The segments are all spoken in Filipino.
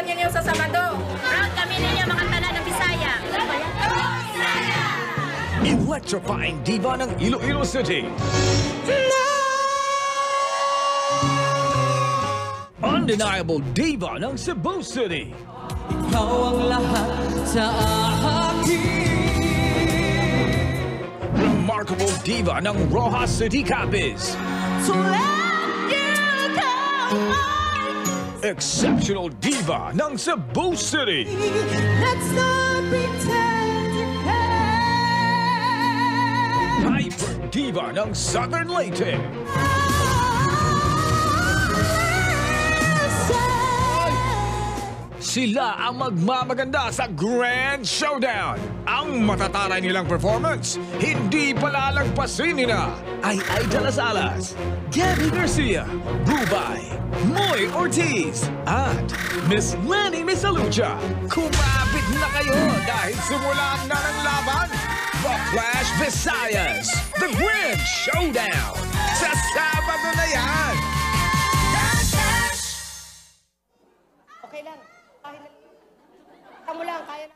proud ninyo sa Sabado? Proud kami ninyo mga tanan ng Bisaya. Electrifying diva ng Iloilo City. Undeniable diva ng Cebu City. Ikaw ang lahat sa akin. Remarkable diva ng Rojas City Capiz. So let you come on. Exceptional diva ng Cebu City. Let's not pretend to care. Hyper diva ng Southern Leyte. Sila ang magmamaganda sa Grand Showdown. Ang matataray nilang performance, hindi palalagpasin nila ay Aida Lasalas, Gabby Garcia, Rubay, Moy Ortiz, at Miss Lenny Misalucha. Kumapit na kayo dahil simulan na ng laban. The Clash Visayas, The Grand Showdown. Sa Sabado na yan. Okay lang. Kamu lang, kaya na.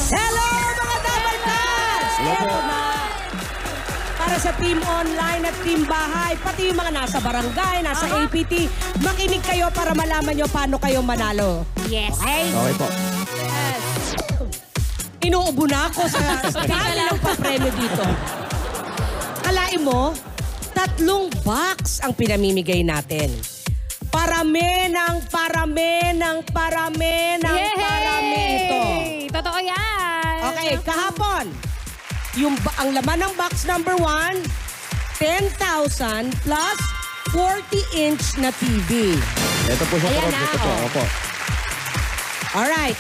Hello mga Double Cats! Eto na. Para sa team online at team bahay, pati yung mga nasa barangay, nasa APT, makinig kayo para malaman nyo paano kayo manalo. Yes. Okay? Okay po. Yes. Inuubo na ako sa dami ng papremyo dito. Kalain mo, 3 box ang pinamimigay natin. Parami ito. Totoo yan. Okay, kahapon, ang laman ng box number 1, 10,000 plus 40-inch na TV. Ito po siya. Ayan na, Ito po. Opo. Alright.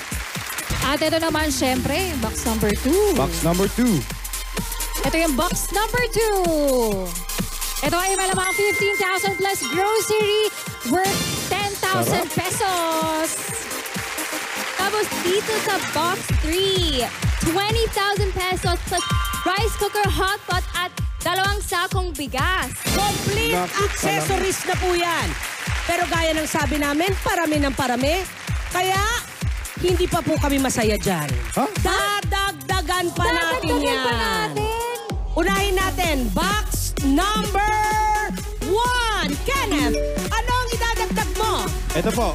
At ito naman, syempre, box number 2. Box number 2. Ito yung box number 2. Ito ay malamang 15,000 plus grocery worth 10,000 pesos. Tapos dito sa box 3, 20,000 pesos plus rice cooker, hot pot at 2 sakong bigas. Complete accessories na po yan. Pero gaya ng sabi namin, parami ng parami. Kaya, hindi pa po kami masaya dyan. Huh? Dadagdagan pa natin Dadagdagan yan. pa natin. Unahin natin, box number 1. Kenneth, ano ang idadagdag mo? Ito po.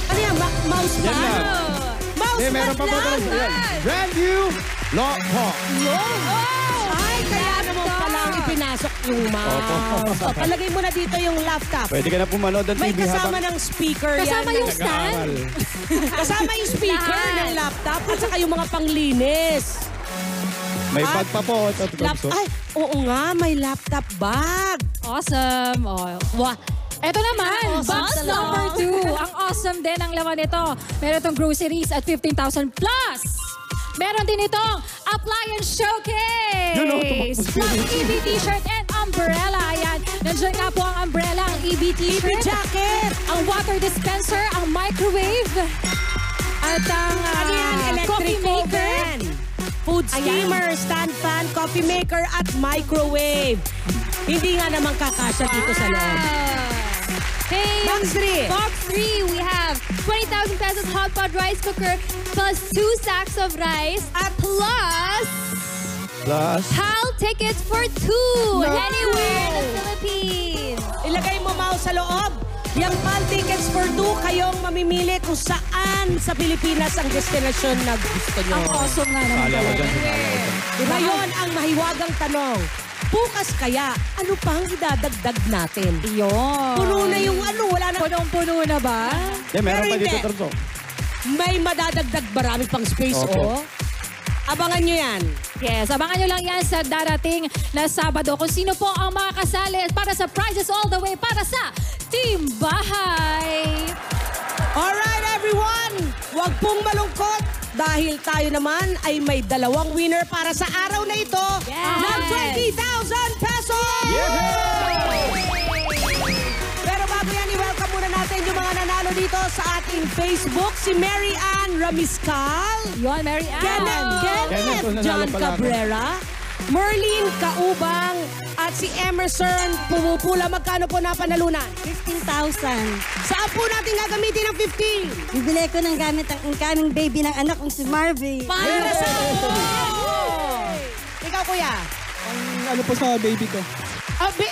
Ano yan? Mouse Yan pad? lang. Mouse Eh, meron pa pad po lang? talaga yan. Brand new lock pop. Ay, kaya naman pala ang ipinasok yung mouse. O, palagay mo na dito yung laptop. Pwede ka na po manood ng May TV kasama habang ng speaker Kasama yan. yung stand? nag-aaral. Kasama yung speaker Lahat. ng laptop at saka yung mga panglinis. May bag pa po. Ay, oo nga, may laptop bag. Awesome. Oh, wow. Ito naman, box number 2. Ang awesome din ang laman nito. Meron itong groceries at 15,000 plus. Meron din itong appliance showcase. Plus EB t-shirt and umbrella. Ayan, nandiyan nga po ang umbrella, ang EB t-shirt. Jacket. Ang water dispenser, ang microwave. At ang Ano yan? coffee Electric maker. oven. Food steamer, stand fan, coffee maker, at microwave. Hindi nga naman kakasya dito sa loob. Hey, Box 3. Box 3, we have 20,000 pesos hot pot rice cooker plus 2 sacks of rice at plus HAL tickets for 2 anywhere in the Philippines. Ilagay mo mouse sa loob. Yung PAL tickets for 2, kayong mamimili kung saan sa Pilipinas ang destinasyon na gusto nyo. Ang awesome nga naman. Sala ko dyan. Ngayon, ang mahiwagang tanong. Bukas kaya, ano pang idadagdag natin? Yun. Puno na yung ano, wala na. Punong-puno na ba? Eh, meron pa Pero dito, hindi. Torso. May madadagdag, marami pang space, Opo. oh. Abangan nyo yan. Yes, abangan nyo lang yan sa darating na Sabado kung sino po ang makakasali para sa prizes all the way para sa Team Bahay. Alright, everyone! Huwag pong malungkot dahil tayo naman ay may 2 winner para sa araw na ito Yes! ng 20,000 pesos! Pero bago yan, i-welcome muna natin yung mga nanalo dito sa ating Facebook. Si Mary Ann Ramiscal, Yun, Mary Ann. Kenneth Kenneth, nanalo John pala ako. Cabrera, Merlin Kaubang, At si Emerson Pumupula, magkano po napanalunan? 15,000. Saan po natin gagamitin ang 15? Bibili ko ng gamit ang incoming baby ng anak kong si Marvin. Para sa... Ikaw, kuya. Ano po sa baby ko?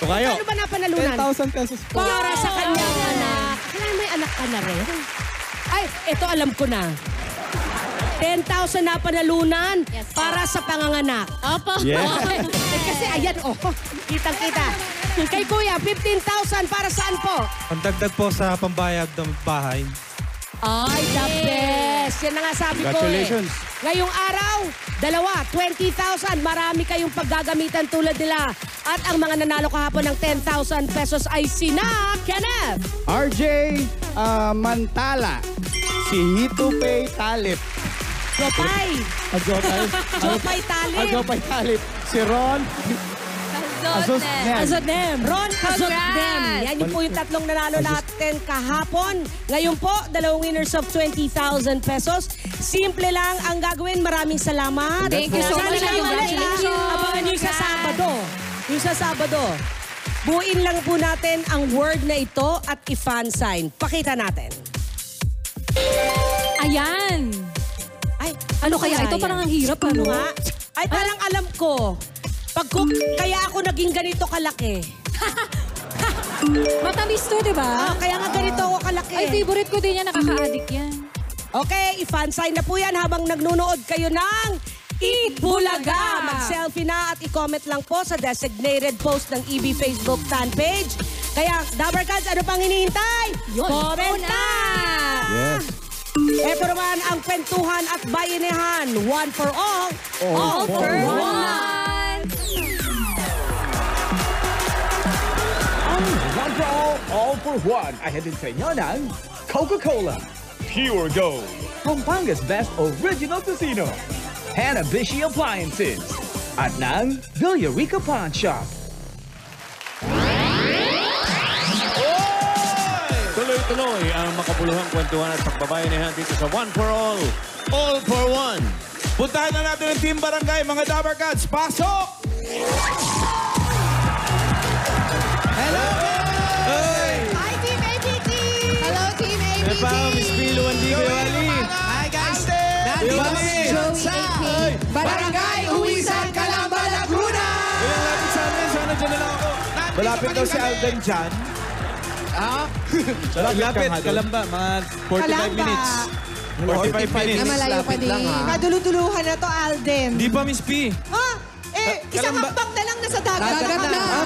Ano ba napanalunan? 10,000 pesos po. Para sa kanyang anak. Kailangan may anak ka na rin. Ay, ito alam ko na. 10,000 na panalunan para sa panganganak. Opo. Yes. Kasi ayan, kitang-kita. Kay Kuya, 15,000 para saan po? Pandagdag po sa pambayad ng bahay. Ay, the best. Yan na nga sabi ko Congratulations. Ngayong araw, 20,000. Marami kayong paggagamitan tulad nila. At ang mga nanalo kahapon ng 10,000 pesos ay sina Kenneth. RJ Mantala. Si Hitupay Talip. Jopay. Jopay Talip. Jopay Talip. Si Ron Azosnem. Azodem. Ron Azodem. Yan yung po yung tatlong nanalo natin kahapon. Ngayon po, dalawang winners of 20,000 pesos. Simple lang ang gagawin. Maraming salamat. Thank you so Sana much. kayo ulit, ha? Congratulations. Abangan nyo sa Sabado. Yung sa Sabado. Buuin lang po natin ang word na ito at i-fan sign. Pakita natin. Ayan. Ay, Ano kaya? Ito yan? parang ang hirap, ano? Nga. Ay, parang alam ko. Kaya ako naging ganito kalaki. Matamis to, di ba? Kaya nga ganito ako kalaki. Ay, favorite ko din yan. Nakaka-addict yan. Okay, i-fan sign na po yan habang nagnunood kayo ng Eat Bulaga. Mag-selfie na at i-comment lang po sa designated post ng EB Facebook fan page. Kaya, Dabber Cats, ano pang hinihintay? Comment na! Yes. Ito naman ang kwentuhan at bayanihan. One for all, all for one. One for all for one. Ay hatid sa inyo ng Coca-Cola. Pure Gold. Pampanga's best original casino. Hanabishi Appliances. At ng Villarica Pawn Shop. Tuloy-tuloy ang makabuluhang kwentuhan at pagbabayanihan dito sa One for All for One. Puntahan na natin ang Team Barangay, mga Dabber Cats. Pasok! Hello! Hi, Team ABT! Hello, Team ABT! Miss Pilo, Andigo, Ali. Hi, guys! Nandito kami sa Barangay Uwisan, Calamba, Laguna! Kailan lapit sa amin? Sana dyan na lang ako. Malapit daw si Alden dyan. Lapit, Kalamba. Mga 45 minutes. 45 minutes. Malayo pa din. Kadulutuluhan na to, Alden. Di pa, Miss P. Isang hakbang na lang nasa dagat.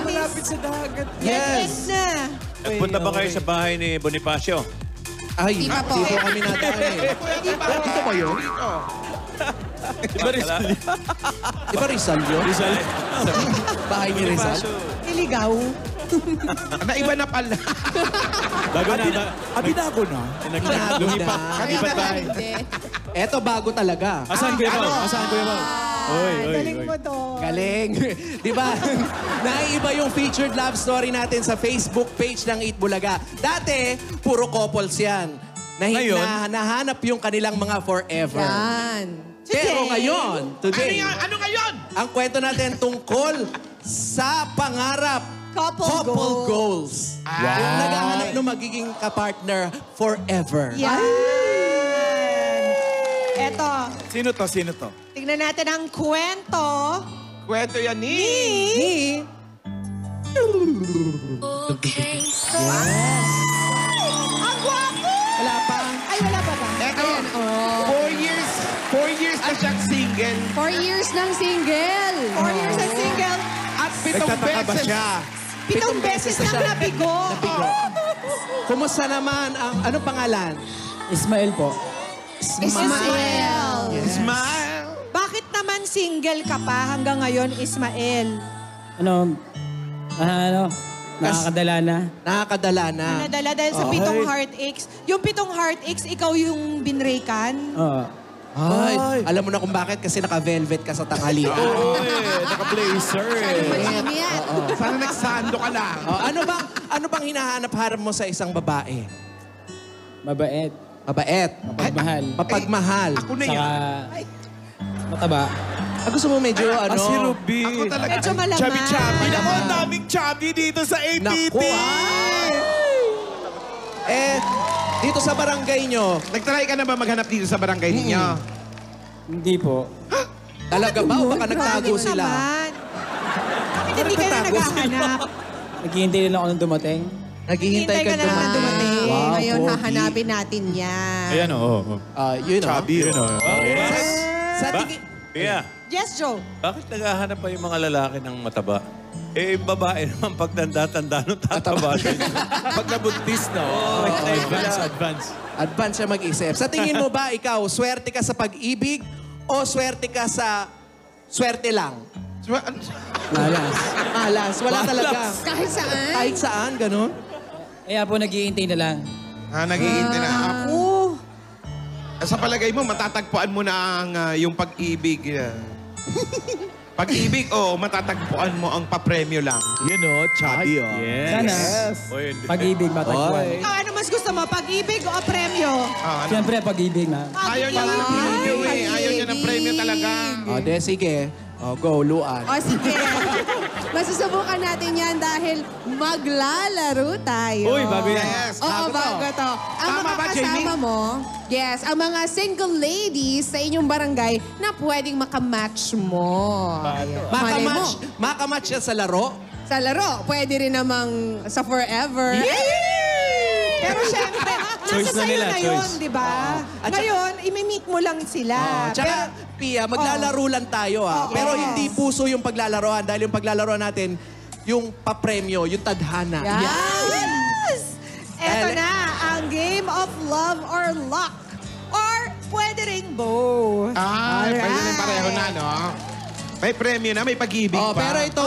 Malapit sa dagat. Yes! na. Nagpunta ba kayo sa bahay ni Bonifacio? Di pa po. kami nadaan eh. Dito ba yun? Di ba Rizal? Di ba Rizal yun? Rizal. Bahay ni Rizal? Iligaw. Naiba na pala. Bago na. Abinago na. Lumipat. Lumipat bahay. Eto bago talaga. Asan Kuya Pao? Asan Kuya Pao? Galing mo to. Galing. Di ba? Naiiba yung featured love story natin sa Facebook page ng Eat Bulaga. Dati, puro couples yan. Ngayon? Nahanap yung kanilang mga forever. Yan. Pero ngayon, today, Ano ngayon? ang kwento natin tungkol sa pangarap. Couple goals. Yung naghahanap ng magiging kapartner forever. Yan. Eto, Sino to? tignan natin ang kwento Kwento yan ni... ni... Ang gwapo! Wala pa. Ay, wala pa ba? Eto, 4 years na siyang single. 4 years ng single. 4 years ang single. At 7 Nagtataka ba beses. siya? 7 beses nang nabigo. Kumusta naman ang... Anong pangalan? Ismael po. Ismael. Smile. Bakit naman single ka pa hanggang ngayon, Ismael? Nakakadala na. Nakakadala na. Nadala dahil sa 7 heartaches. Yung 7 heartaches, ikaw yung binreakan? Oo. Ay, alam mo na kung bakit kasi naka-velvet ka sa tanghalian. Naka-blazer Sana nagsando ka lang. Ano bang hinahanap-harap mo sa isang babae? Mabait. Mabait. Mapagmahal. Mapagmahal. Ako na Saka yan. mataba. Gusto mo medyo ano? Si Ruby. Ako talaga. Medyo malamang. Chubby. Ako, ang daming chubby dito sa APT. Naku, dito sa barangay nyo, Nagtry ka na ba maghanap dito sa barangay ninyo? Hindi po. talaga ba o baka nagtago Bakit sila? naman? Bakit hindi kayo naghahanap? Naghihintay din ako nung dumating. Naghihintay ka na naman dumating. Wow, Ngayon, pogi. hahanapin natin yan. Ayan, oo. Yun o. Chubby. Yun, oo. Sa tingin... Pia, Yes, Joe. bakit naghahanap pa yung mga lalaki ng mataba? Eh, yung babae naman pag tanda-tanda nung tataba. Pag nabuntis na. Advance. Advance siya mag-isip. Sa tingin mo ba, ikaw, swerte ka sa pag-ibig o swerte ka sa swerte lang? Malas. Malas. Wala talaga. Kahit saan. Kahit saan, ganun. Kaya po naghihintay na lang. Nag-iintay na. Sa palagay mo, matatagpuan mo na ang yung pag-ibig. Pag-ibig o matatagpuan mo ang papremyo lang? Yun o, chubby o. Sana. Oy, hindi. Pag-ibig matagpuan. Ikaw, ano mas gusto mo? Pag-ibig o premyo? Siyempre, pag-ibig na. Ayaw niya ng premyo eh. Ayaw niya ng premyo talaga. Sige. Go, Luan. O sige. Masusubukan natin yan dahil maglalaro tayo. Uy, bago yan. Yes. Oo, bago to. Ang Tama ba, makakasama Jamie? mo, yes, ang mga single ladies sa inyong barangay na pwedeng makamatch mo. Ayan. Malay mo, Makamatch siya sa laro? sa laro, pwede rin namang sa forever. Pero syempre, nasa Choice na sa'yo nila, na yun, choice. di ba? At Ngayon, imi-meet mo lang sila. Tsaka, Pia, maglalaro lang tayo Pero Yes. hindi puso yung paglalaroan dahil yung paglalaroan natin, yung papremyo, yung tadhana. Yes! Eto Ele- na, ang game of love or luck. Or pwede ring both. Pwede rin pareho na, no? May premyo na, may pag-ibig pa. Pero ito,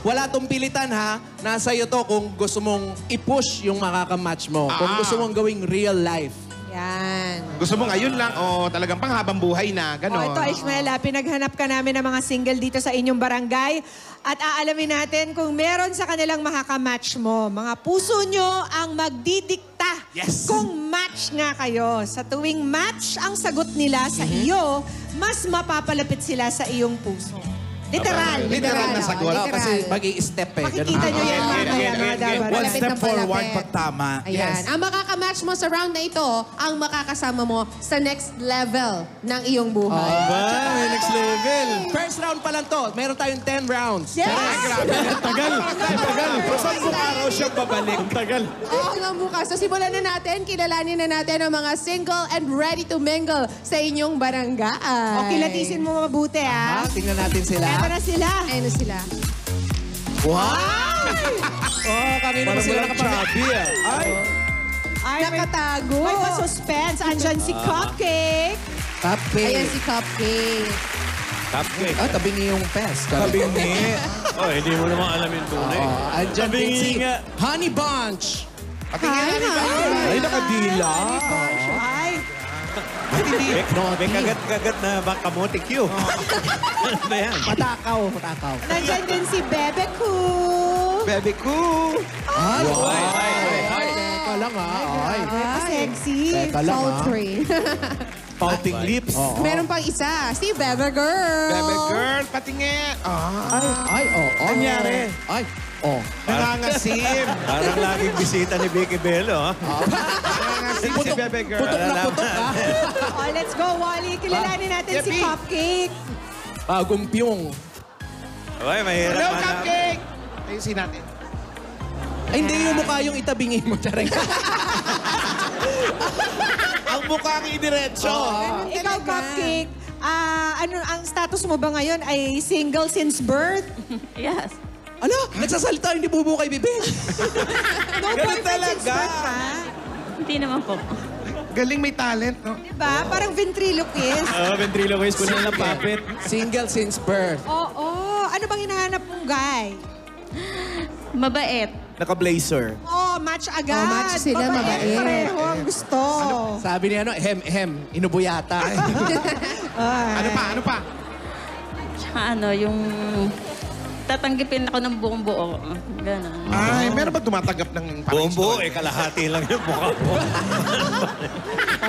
wala tong pilitan ha. Nasa iyo to kung gusto mong i-push yung makakamatch mo. Kung gusto mong gawing real life. Yan. Gusto mo ngayon lang o talagang panghabang buhay na, gano'n? Ito, Ishmael, pinaghanap ka namin ng mga single dito sa inyong barangay. At aalamin natin kung meron sa kanilang makakamatch mo. Mga puso nyo ang magdidikta kung match nga kayo. Sa tuwing match ang sagot nila sa iyo, mas mapapalapit sila sa iyong puso. Literal. Literal na sagot. Kasi mag-i-step Makikita nyo yan mamaya, mga dabar. One Malapit step ng forward palapit. pag tama. Ayan. Ang makakamatch mo sa round na ito, ang makakasama mo sa next level ng iyong buhay. May next level. First round pa lang to. Meron tayong 10 rounds. Yes! Tagal. Saan buong araw siya babalik? Ang tagal. Oo, hanggang bukas. So simulan na natin, kilalanin na natin ang mga single and ready to mingle sa inyong barangay. O, kilatisin mo mabuti, Tingnan natin sila. Eto na sila. Ayun na sila. Wow! Kanina pa sila chubby Ay, nakatago. May pa-suspense. Andyan si Cupcake. Ayan si Cupcake. Cupcake. Tabingi yung pest. Tabingi. Oh, hindi mo naman alam yung tunay. Andyan din si Honey Bunch. Ay, nakadila. Ay, May kagat-kagat na kamote Q. Ano ba yan? Matakaw. nandyan din si Bebe Ku. Bebe ko. Ay! Ay. Teka lang Ay, sexy. Teka lang, Sultry. Pouting lips. Meron pang isa, si Bebe Girl. Bebe girl, patingin. Ay, Nangyari. Ay, Nangangasim. Parang laging bisita ni Vicky Bello, ha? Nangangasim si Bebe girl. putok na putok ha. Oh, let's go, Wally. Kilalanin natin si Yepi. Cupcake. Bagong piyong. Ay, mahirap. Hello, hanap. cupcake! Ayusin natin. Ay, hindi yung mukha yung itabingi mo. Chareng. Ang mukha ang idiretso. Ikaw, Cupcake, ano ang status mo ba ngayon ay single since birth? Yes. Ano? Nagsasalita, hindi bubuo kay Bibi. No boyfriend since birth pa? Hindi naman po. Galing, may talent, no? Diba? Parang ventriloquist. Ventriloquist ko na ng puppet. Single since birth. Oo. Ano bang hinahanap mong guy? Mabait. Naka-blazer. Oh, match agad. Oh, match sila, mabait. Pareho ang gusto. Sabi niya, inubuyata. Ano pa? Tsaka yung tatanggipin ako ng buong buo. Ganon. Ay, meron ba tumatanggap ng Buong buo, kalahati lang yung mukha mo.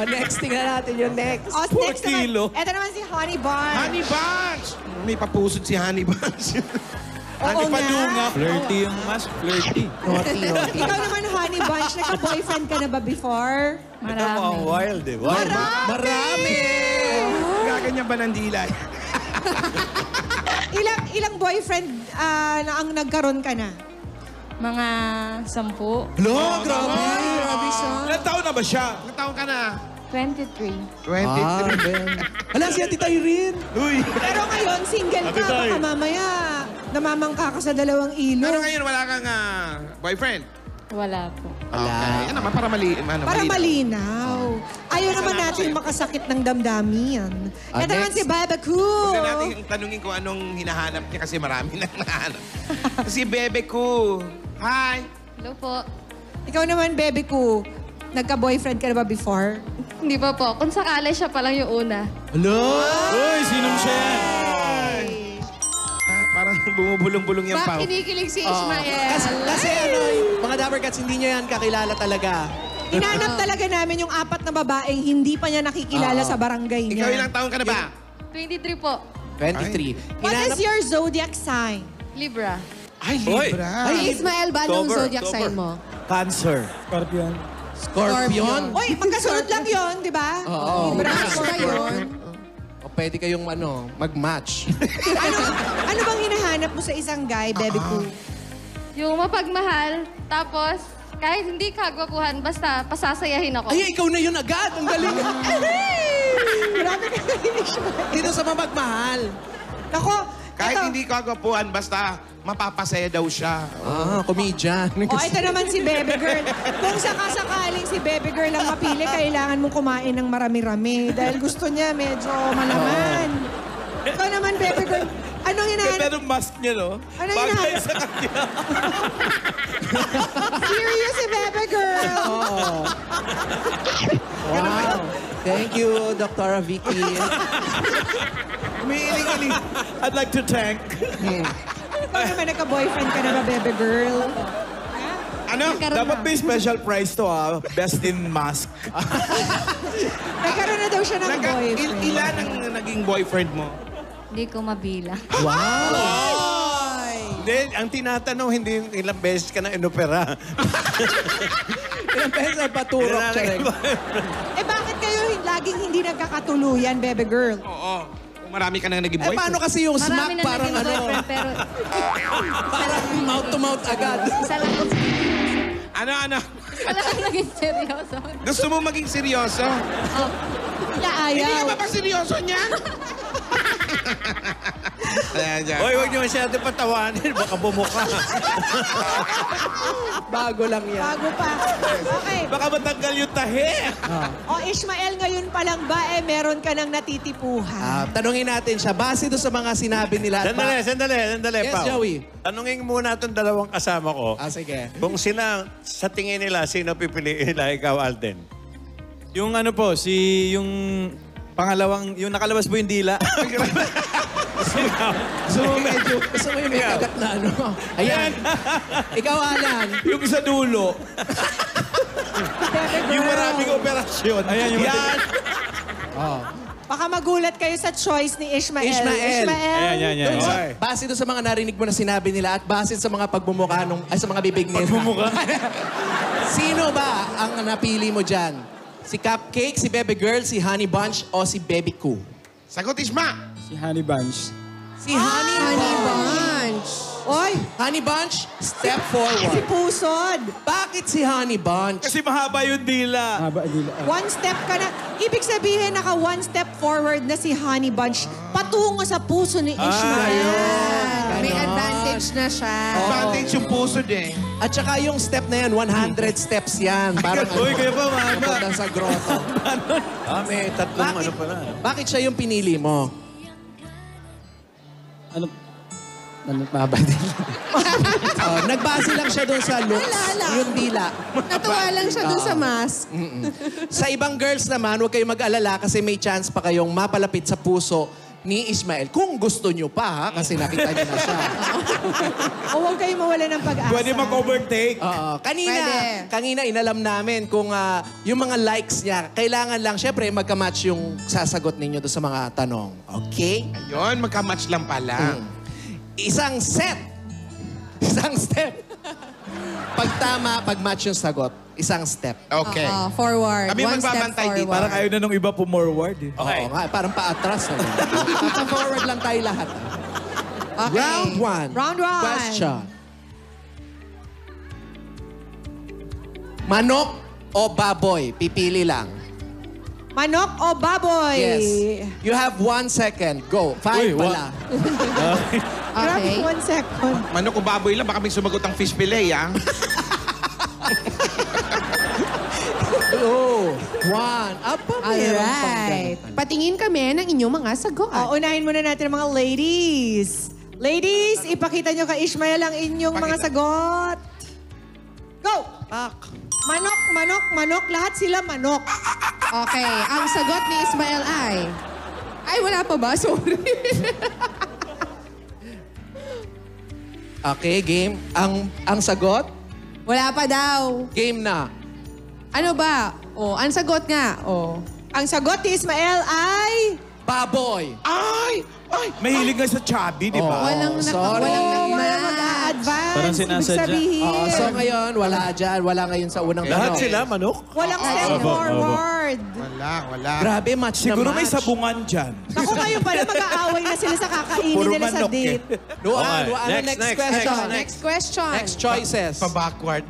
Next, tingnan natin yung next. O, next naman. Ito naman si Honey Bunch. Honey Bunch! May papusod si Honey Bunch. Oo nga. Flirty yung mask. Flirty. Ikaw naman, Honey Bunch, nagka-boyfriend ka na ba before? Ito mo ang wild eh. Wild. Marami! Gaganyan ba ng dilay? Ilang boyfriend na ang nagkaroon ka na? Mga 10. Lo, grabe! Grabe siya. Ilan taon na ba siya? Ilang taon ka na? 23. 23. Hala, si Ate Tyrene. Uy! Pero ngayon, single ka. Baka mamaya, namamangka ka sa dalawang ilog. Pero ngayon wala kang boyfriend? Wala po. Okay. Yan naman, para Para malinaw. Ayaw naman natin makasakit ng damdamin. Ito naman si Bebe Cool. Huwag na natin tanungin kung anong hinahanap niya kasi marami nang nahanap. Si Bebe Cool. Hi! Hello po. Ikaw naman, Bebe Cool. Nagka-boyfriend ka na ba before? Hindi pa po. Kung sakali siya pa lang yung una. Hello? Uy, sinong siya yan? Parang bumubulong-bulong yung pao. Kinikilig si Ishmael. Kasi ano, mga Dapper Cats, hindi nyo yan kakilala talaga. Hinanap talaga namin yung 4 na babaeng hindi pa niya nakikilala sa barangay niya. Ikaw ilang taon ka na ba? 23 po. 23. What is your zodiac sign? Libra. Ay, Libra. Ay, Ismael, ba anong October, zodiac October. sign mo? Cancer. Scorpion. Scorpion. Uy, magkasunod lang yon, di ba? Oo. Libra, Match ba yun? O pwede kayong mag-match. Ano bang hinahanap mo sa isang guy, Bebe Cool? Yung mapagmahal, tapos kahit hindi kagwapuhan, basta pasasayahin ako. Ay, ikaw na yun agad. Ang galing. Grabe ka Dito sa mamagmahal. Nako, Kahit ito. hindi kagapuan, basta mapapasaya daw siya. Comedian. Ito naman si Bebe Girl. Kung sakasakaling si Bebe Girl ang mapili, kailangan mong kumain ng marami-rami. Dahil gusto niya medyo malaman. Ikaw naman, Bebe Girl. Anong Ganda hinahanap? ng mask niya, no? Ano Bagay hinahanap? sa kanya. Serious si Bebe Girl. Wow. Thank you, Dr. Vicky. Umiiling-iling. I'd like to thank. Ikaw naman, nagka-boyfriend ka na ba, Bebe Girl? Ano? Dapat may special prize to, Best in mask. Nagkaroon na daw siya ng boyfriend. Ilan ang naging boyfriend mo? Hindi ko mabilang. Hindi, ang tinatanong, hindi yung ilang beses ka na inopera. Ilang beses ay paturok siya. Bakit kayo laging hindi nagkakatuluyan, Bebe Girl? Oo. Kung marami ka nang naging boyfriend. Paano kasi yung smack Marami na parang naging boyfriend, pero parang mouth-to-mouth agad. isa lang po. Ano? Isa lang ang naging seryoso. Gusto mo maging seryoso? Hindi ka Ayaw. ba seryoso niya? Hoy, huwag niyo masyado patawanin. Baka bumuka. Bago lang yan. Bago pa. Okay. Baka matanggal yung tahi. O Ishmael, ngayon pa lang ba meron ka ng natitipuhan? Tanungin natin siya, base doon sa mga sinabi nila. Sandali, Yes, Pao. Joey. Tanungin muna itong dalawang kasama ko. Sige. Kung sila, sa tingin nila, sino pipiliin nila? Ikaw, Alden. Yung ano po, yung pangalawang, yung nakalabas po yung dila. Gusto mo yung may kagat na ano? Ayan. Ikaw, Alan. Yung sa dulo. Bebe Girl. Yung maraming operasyon. Ayan, yung Yan. Baka magulat kayo sa choice ni Ishmael. Ishmael. Ayan. Doon sa, Okay. base doon sa mga narinig mo na sinabi nila at base sa mga pagmumukha sa mga bibig nila. Pagmumukha? Sino ba ang napili mo dyan? Si Cupcake, si Bebe Girl, si Honey Bunch, o si Baby Coo? Sagot, Isma. Si Honey Bunch. Si Honey Bunch. Oy, Honey Bunch, step si forward. Pusod. Bakit si Honey Bunch? Kasi mahaba yung dila. Haba, dila. One step ka na. Ibig sabihin, naka one step forward na si Honey Bunch patungo sa puso ni Ishmael. May advantage na siya. Advantage yung pusod eh. At saka yung step na yan, 100 steps yan. Parang Uy, kaya pa, mahaba. papunta sa grotto. May tatlong Bakit? ano pala. Bakit siya yung pinili mo? Ano? Mahaba din. Nagbase lang siya doon sa looks. Wala. Yung dila. Natuwa lang siya dun sa mask. Sa ibang girls naman, huwag kayong mag-alala kasi may chance pa kayong mapalapit sa puso ni Ismael. Kung gusto nyo pa, ha? Kasi nakita nyo na siya. O huwag kayong mawala ng pag-asa. Pwede mag-overtake. Oo. Pwede. Kanina inalam namin kung yung mga likes niya, kailangan lang, syempre, magka-match yung sasagot ninyo doon sa mga tanong. Okay? Ayun, magka-match lang pala. Isang set. Isang step. Pag tama, pag match yung sagot, isang step. Okay. Forward. Kami One step magbabantay dito. forward. Parang ayaw na nung iba pumorward eh. Oo nga, parang paatras. Forward lang tayo lahat. Okay. Round 1. Round one. Question. Manok o baboy? Pipili lang. Manok o baboy? Yes. You have 1 second. Go. 5 Uy, pala. Grabe, Okay. 1 second. Manok o baboy lang, baka may sumagot ang fish fillet, ah. Oh, 1. Apa, Alright. Patingin kami ng inyong mga sagot. Unahin muna natin ang mga ladies. Ladies, ipakita nyo kay Ishmael ang inyong mga sagot. Go! Manok, manok, manok. Lahat sila manok. Okay. Ang sagot ni Ismael ay... Ay, wala pa ba? Sorry. Okay, game. Ang sagot? Wala pa daw. Game na. Ano ba? Ang sagot nga. Ang sagot ni Ismael ay... Baboy. Ay! Ay! Mahilig nga sa chubby, di ba? Walang sorry. Wala mag-a-advance. Parang Ibig sinasadya. sabihin. Oo, so ngayon, wala dyan. Wala ngayon sa unang Lahat tanong. sila, manok? Walang step Opo, forward. Wala. Grabe, match Siguro na match. may sabungan dyan. Naku, ngayon pala mag-aaway na sila sa kakainin Puro nila sa manok eh. date. Luan, ano next question? Next question. Next choices. Pa-backward.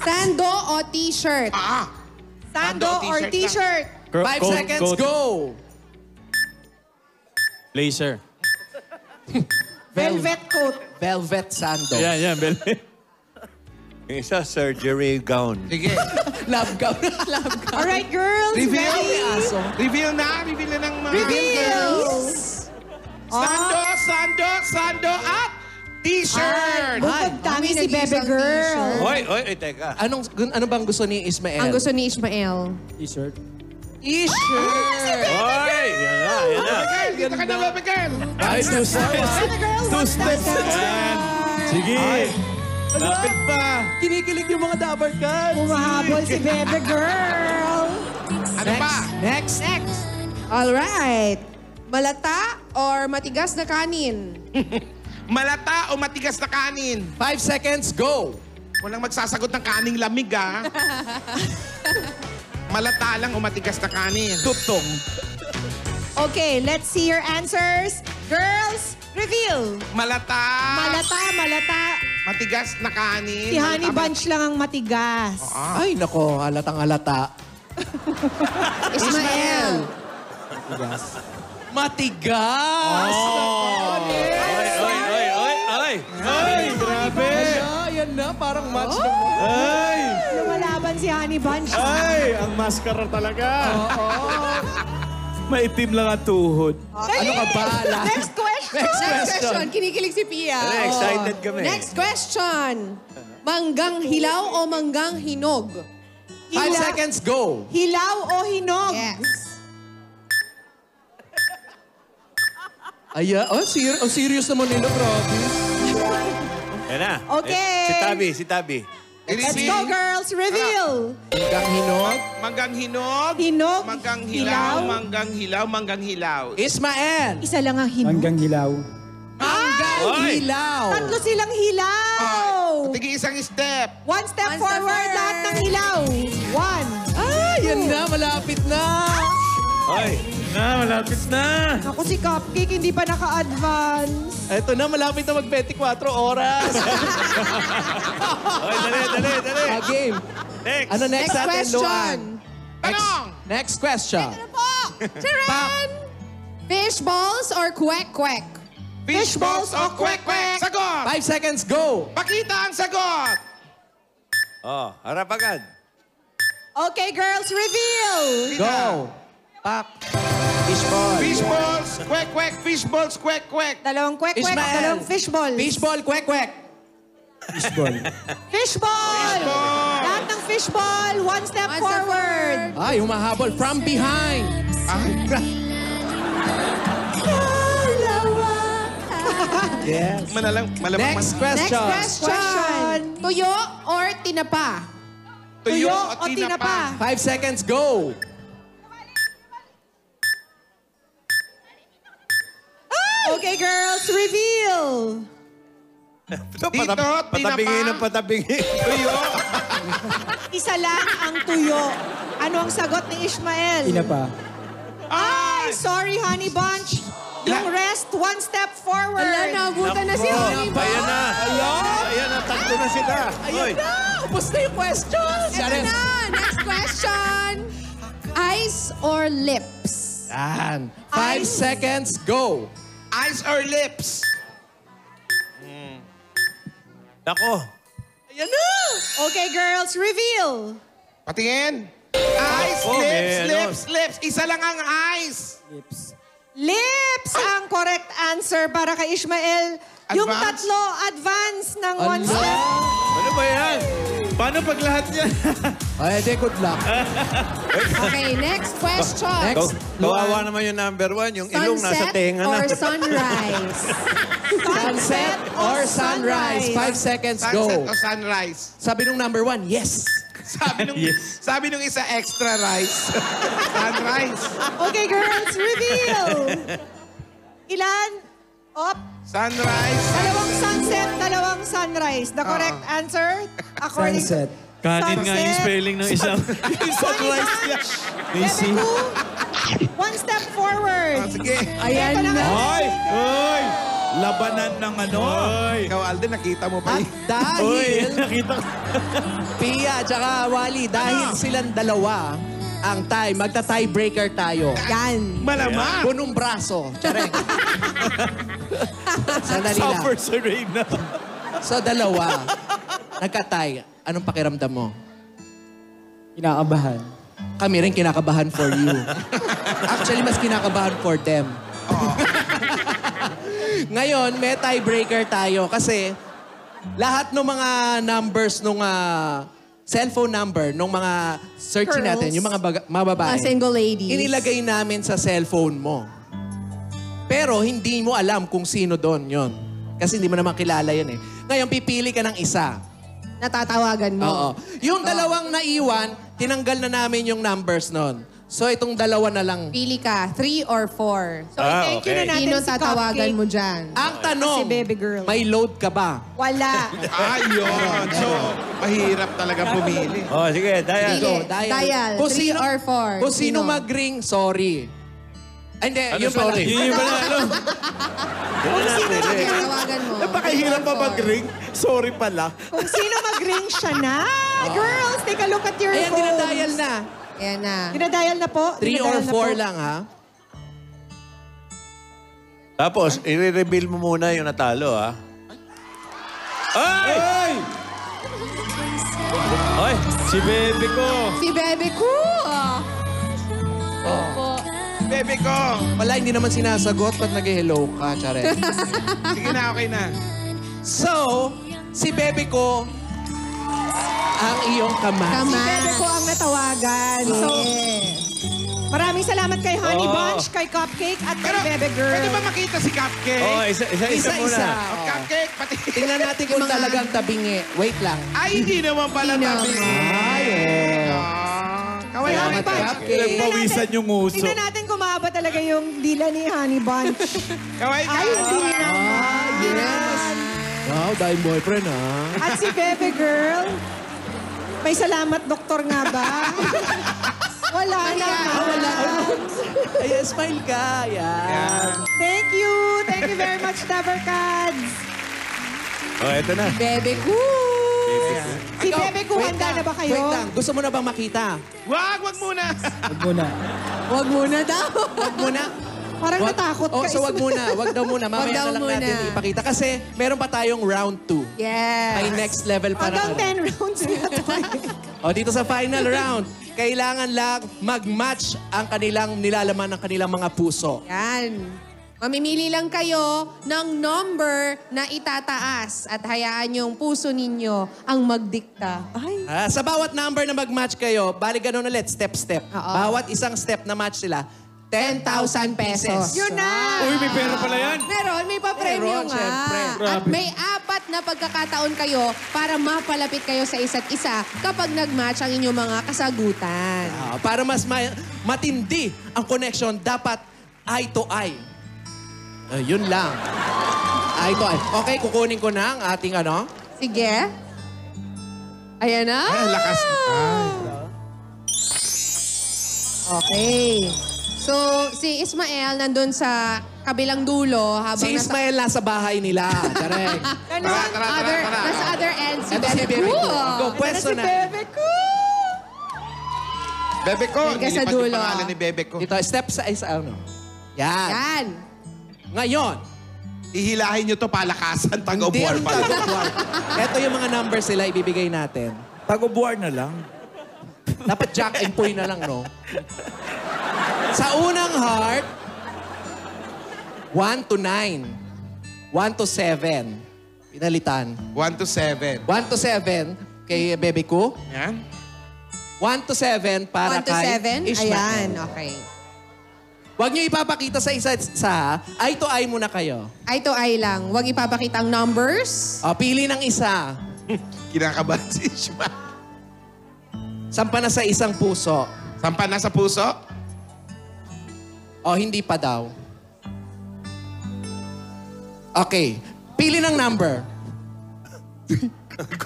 Sando o t-shirt? Sando or t-shirt t-shirt? 5 seconds, go! Blazer. Velvet coat. Velvet sando. Yan, Bel. Yung isa, surgery gown. Sige. Love gown. Alright, girls. Reveal. Ready? Reveal na ng mga... Reveal. Sando, at t-shirt. Bukod kami si Bebe Girl. Oy, teka. Ano bang gusto ni Ismael? Ang gusto ni Ismael. T-shirt. Oy! Yan na. Dito ka na, Bebe Girl. Ay, two steps. Yan. Sige. Lapit pa. Kinikilig yung mga dabar cats. Humahabol si Bebe Girl. Ano pa? Next. Alright. Malata or matigas na kanin? Malata o matigas na kanin? 5 seconds, go! Walang magsasagot ng kaning lamig, ah. Malata lang o matigas na kanin? Tutong. Okay, let's see your answers. Girls, reveal. Malata. Malata. Matigas na kanin. Si Honey Bunch lang ang matigas. Ay, nako, halatang halata. Ismael. Matigas! Oy! Ay, grabe. Yan na, parang match na mo. Ay! Lumalaban si Honey Bunch. Ay, ang maskara talaga. Maitim lang ang tuhod. Ano ka ba? Next question. Next Next question. question. Kinikilig si Pia. Excited kami. Next question. Manggang hilaw o manggang hinog? 5 seconds, go! Hilaw o hinog? Yes. Ay, serious naman nila, grabe. Yan na. Okay. Si Tabi. Let's go, girls. Reveal. Hanggang hinog. Manggang hinog. Hinog. Manggang hilaw. Manggang hilaw. Manggang hilaw. Ismael. Isa lang ang hinog. Hanggang hilaw. Hanggang hilaw. Tatlo silang hilaw. Tige isang step. One step One step forward, forward. lahat ng hilaw. One. Yan na, malapit na. Oy! Malapit na. Ako si Cupcake, hindi pa naka-advance. Eto na, malapit na mag-24 oras. Oy, dali. Game. Next. Ano next Next natin, question. Luan? Tanong! Next question. Sharon! Fish balls or kwek-kwek? Fish balls o kwek-kwek? Sagot! 5 seconds, go! Pakita ang sagot! Oh, harap agad. Okay, girls, reveal. Go! Pak. Fishball. Fish balls, kwek-kwek, fish balls, kwek-kwek. Dalawang kwek-kwek, Ismael. dalawang fishball. Fishball, kwek-kwek. Fishball. Fishball! Lahat ng fishball, one step One step forward. Ay, humahabol from behind. Yes. Malamang Next question. Next question. Tuyo or tinapa? Tuyo o tinapa? 5 seconds, go. Okay, girls, reveal. Dito, Patabingin ng patabingin. Tuyo. Isa lang ang tuyo. Ano ang sagot ni Ishmael? Tinapa. Ay, sorry, Honey Bunch. Yung rest, one step forward. Wala, naabutan na si Honey Bunch. Ayan na. Ayan na, takto na sila. Oy. Ayun na, ubos na yung questions. Ito na, next question. Eyes or lips? Yan. 5 seconds, go. Eyes or lips? Nako. Ayan na. Okay, girls, reveal. Patingin. Eyes, Ako, lips. Isa lang ang eyes. Lips ang correct answer para kay Ishmael. Yung Advance? tatlo, advance ng one Ala. step. Ano ba yan? Paano pag lahat yan? Ay, di, good luck. Okay, next question. Next. Kawawa naman yung number 1. Yung ilong nasa Sunset tenga or na. sunrise? Sunset or sunrise? 5 seconds, Sunset go. o sunrise? Sabi nung number 1, yes. Sabi nung isa extra rice. Sunrise. Okay, girls, reveal. Ilan? Op. Sunrise. Dalawang sunset, dalawang sunrise. The correct answer, according Sunset. Kanin nga yung spelling ng isang sunrise niya. Bebe Ku, one step forward. Sige. Ayan Ito na. Hoy! Hoy! Labanan ng ano? Ikaw, Alden, nakita mo pa At yun. dahil, Nakita ko. Pia tsaka Wally, dahil silang dalawa ang tie, magta-tiebreaker tayo. Yan. Malamang. Punong braso. Chareng. Sandali lang. Suffer sa Reyna. So, dalawa. Nagka-tie. Anong pakiramdam mo? Kinakabahan. Kami rin kinakabahan for you. Actually, mas kinakabahan for them. Ngayon, may tiebreaker tayo kasi lahat ng mga numbers nung cellphone number nung mga searching Girls. natin, yung mga mababae, Mga single ladies. inilagay namin sa cellphone mo. Pero hindi mo alam kung sino doon yon. Kasi hindi mo naman kilala yun eh. Ngayon, pipili ka ng isa. Natatawagan mo. Oo. Yung dalawang naiwan, tinanggal na namin yung numbers nun. So, itong dalawa na lang. Pili ka, 3 or 4. So, thank you na natin Sino si tatawagan Cupcake. mo dyan? Ang tanong, Si baby girl. may load ka ba? Wala. Ayun. So, mahirap talaga pumili. Oh, sige, Dayan. Sige, dial. dial. Kung 3 or 4. Kung sino mag-ring, sorry. Ay, hindi. Ano, Yun pala. sorry? Yun yung pala, ano? Yun na napili. Tatawagan mo. Napakahirap pa mag-ring. Sorry pala. Kung sino mag-ring siya na. Girls, take a look at your Ayan, phones. dinadial na. Ayan na. Dinadial na po. 3 or Dinadial na 4 po. lang, ha? Tapos, i-reveal mo muna yung natalo, ha? Ay! Ay! Si Bebe ko. Si Bebe Ku. Bebe ko. Wala, hindi naman sinasagot. Ba't nag-hello ka, Chare? Sige na, okay na. So, si Bebe ko, ang iyong kamay. Si Bebe ko ang natawagan. So, maraming salamat kay Honey Bunch, kay Cupcake, at kay Bebe Girl. Pwede ba makita si Cupcake? Oh, isa-isa muna. Isa-isa. Oh, Cupcake, pati. Tingnan natin kung talagang tabingi. Wait lang. Ay, hindi naman pala tabi. Kaway Salamat, Honey Bunch. Cupcake. Nagpawisan yung uso. Tingnan natin kung mahaba talaga yung dila ni Honey Bunch. Kaway Ay, hindi ka. naman. Yes. Wow, dahil boyfriend, ha? At si Bebe Girl, may salamat doktor nga ba? Wala naman. Wala. Ay, smile ka. Yan. Thank you. Thank you very much, Tabarkads. Oh, eto na. Bebe Ku. Si Bebe ko, Wait handa lang, na ba kayo? Wait lang. Gusto mo na bang makita? Wag muna. Huwag muna. Wag muna daw. Wag muna. Parang natakot ka. So wag muna. Wag daw muna. Wag Mamaya daw na lang muna. natin ipakita. Kasi meron pa tayong round 2. Yes. May next level para. Hanggang 10 rounds na to. O dito sa final round, kailangan lang mag-match ang kanilang nilalaman ng kanilang mga puso. Yan. Mamimili lang kayo ng number na itataas at hayaan yung puso ninyo ang magdikta. Ay. Sa bawat number na mag-match kayo, bali ganun ulit, step-step. Oo. Bawat isang step na match sila, 10,000 pesos. Yun na! Uy, may pera pala yan. Meron, may pa-premyo Meron, nga. syempre. At may 4 na pagkakataon kayo para mapalapit kayo sa isa't isa kapag nag-match ang inyong mga kasagutan. Para mas matindi ang connection, dapat eye to eye. Yun lang. Eye to eye. Okay, kukunin ko na ang ating ano. Sige. Ayan na. Ay, lakas. Ay. Okay. So, si Ismael nandun sa kabilang dulo habang Si Ismael nasa bahay nila. Direct. Nasa other end si Ito si Bebe Bebe Cool. Cool. Go, pwesto na. Bebe ko. Hanggang sa Nilipad dulo. yung pangalan ni Bebe ko. Dito, step sa isa, ano. Yan. Yan. Ngayon, Ihilahin nyo to palakasan pag hindi ubuar ang pa. tag-of-war. Ito yung mga numbers nila ibibigay natin. Tag-of-war na lang. Dapat Jack and Poy na lang, no? Sa unang heart, 1 to 9. 1 to 7. Pinalitan. 1 to 7. 1 to 7 kay Bebe Ko. Yan. 1 to 7 para 1 to kay 7? Ishmael. Ayan, okay. Huwag niyo ipapakita sa isa't isa. Eye to eye muna kayo. Eye to eye lang. Huwag ipapakita ang numbers. O, pili ng isa. Kinakabahan si Ishma. Sampa na sa isang puso. Sampa na sa puso? O, hindi pa daw. Okay. Pili ng number.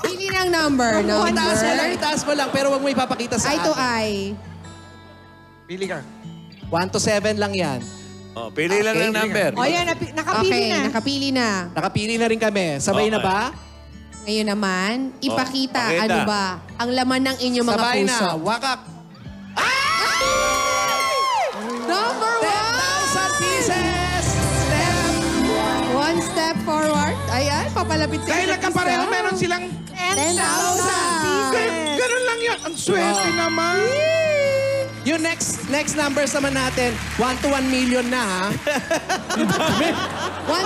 Pili ng number. Itaas mo lang, itaas mo lang. Pero huwag mo ipapakita sa Eye to akin. eye. Pili ka. 1 to 7 lang yan. Oh, pili lang ng number. O yan, nakapili Okay, na. nakapili na. Nakapili na rin kami. Sabay na Okay. ba? Ngayon naman, ipakita pakita. ano ba ang laman ng inyong mga Sabay puso. na. Wakak. Number 10,000 pieces! One step forward. Ayan, papalapit sila. Dahil nagkapareho, meron silang 10,000. Ganun lang yan. Ang swerte naman. Yung next numbers naman natin, 1 to 1 million na, ha? 1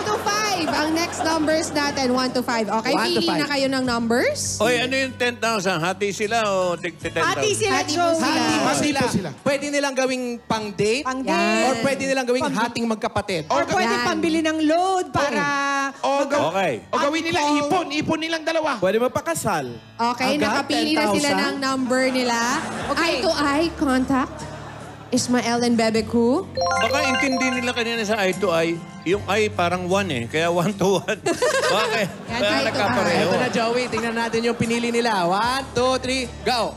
to 5. Ang next numbers natin, 1 to 5. Okay, 1 to pili 5. na kayo ng numbers. Oy, ano yung 10,000? Hati sila o 10,000? Hati sila, Hati po Joey. sila. Hati Hati po sila. Pwede nilang gawing pang-date. Pang-date. Or pwede nilang gawing hating magkapatid. Or pwede Yan. pambili ng load para... Okay. O gawin nila ipon. Ipon nilang dalawa. Pwede mapakasal. Okay, Agad, nakapili na sila 10,000? ng number nila. Eye to eye contact. Ismael and Bebe Ku. Baka intindi nila kanina sa eye to eye. Yung eye parang 1 eh. Kaya 1 to 1. Bakit? Yan, Kaya eye to nagkapareho. Ito na, Joey. Tingnan natin yung pinili nila. 1, 2, 3, go!